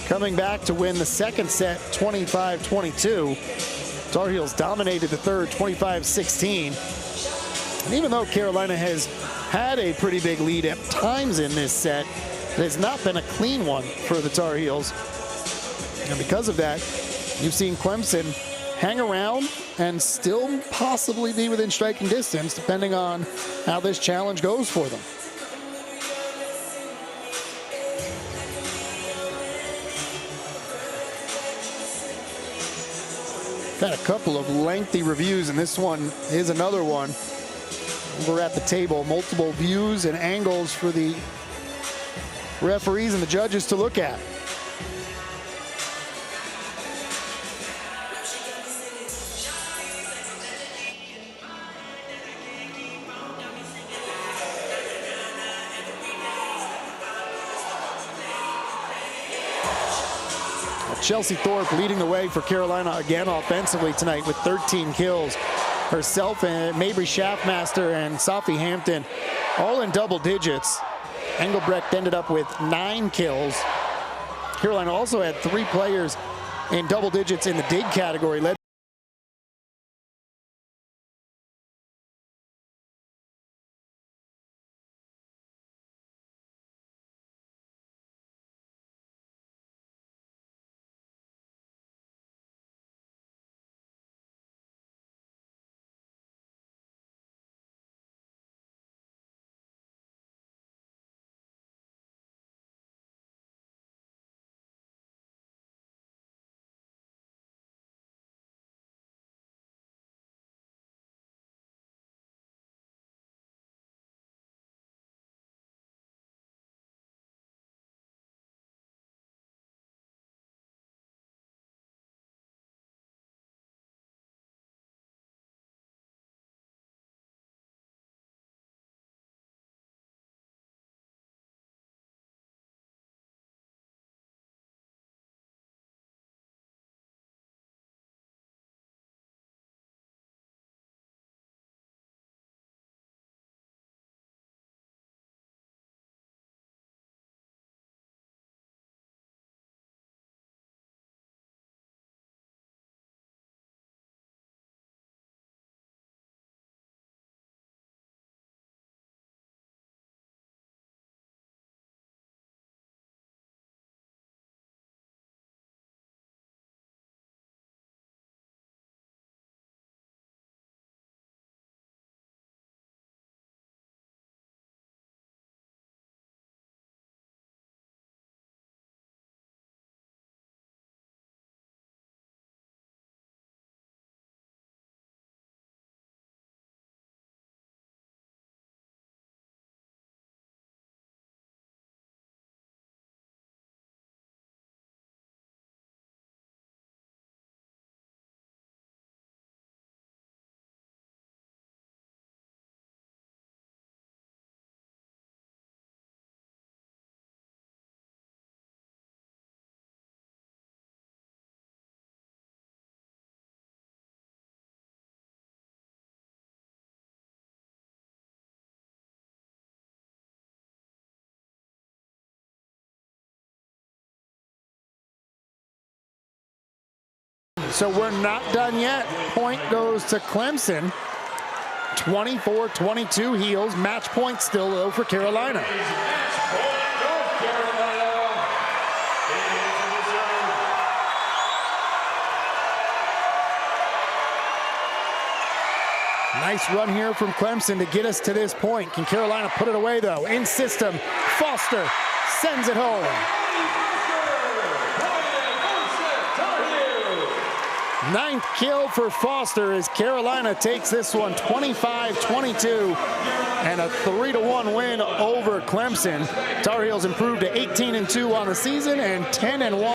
coming back to win the second set 25-22. Tar Heels dominated the third 25-16. And even though Carolina has had a pretty big lead at times in this set, it has not been a clean one for the Tar Heels. And because of that, you've seen Clemson hang around and still possibly be within striking distance, depending on how this challenge goes for them. Got a couple of lengthy reviews, and this one is another one. We're at the table, multiple views and angles for the referees and the judges to look at. Chelsea Thorpe leading the way for Carolina again offensively tonight with 13 kills. Herself and Mabry Schaffmaster and Sophie Hampton all in double digits. Engelbrecht ended up with 9 kills. Carolina also had 3 players in double digits in the dig category, led So we're not done yet. Point goes to Clemson. 24-22 Heels. Match point still though for Carolina. Nice run here from Clemson to get us to this point. Can Carolina put it away though? In system, Foster sends it home. Ninth kill for Foster as Carolina takes this one 25-22 and a 3-1 win over Clemson. Tar Heels improved to 18-2 on the season and 10-1.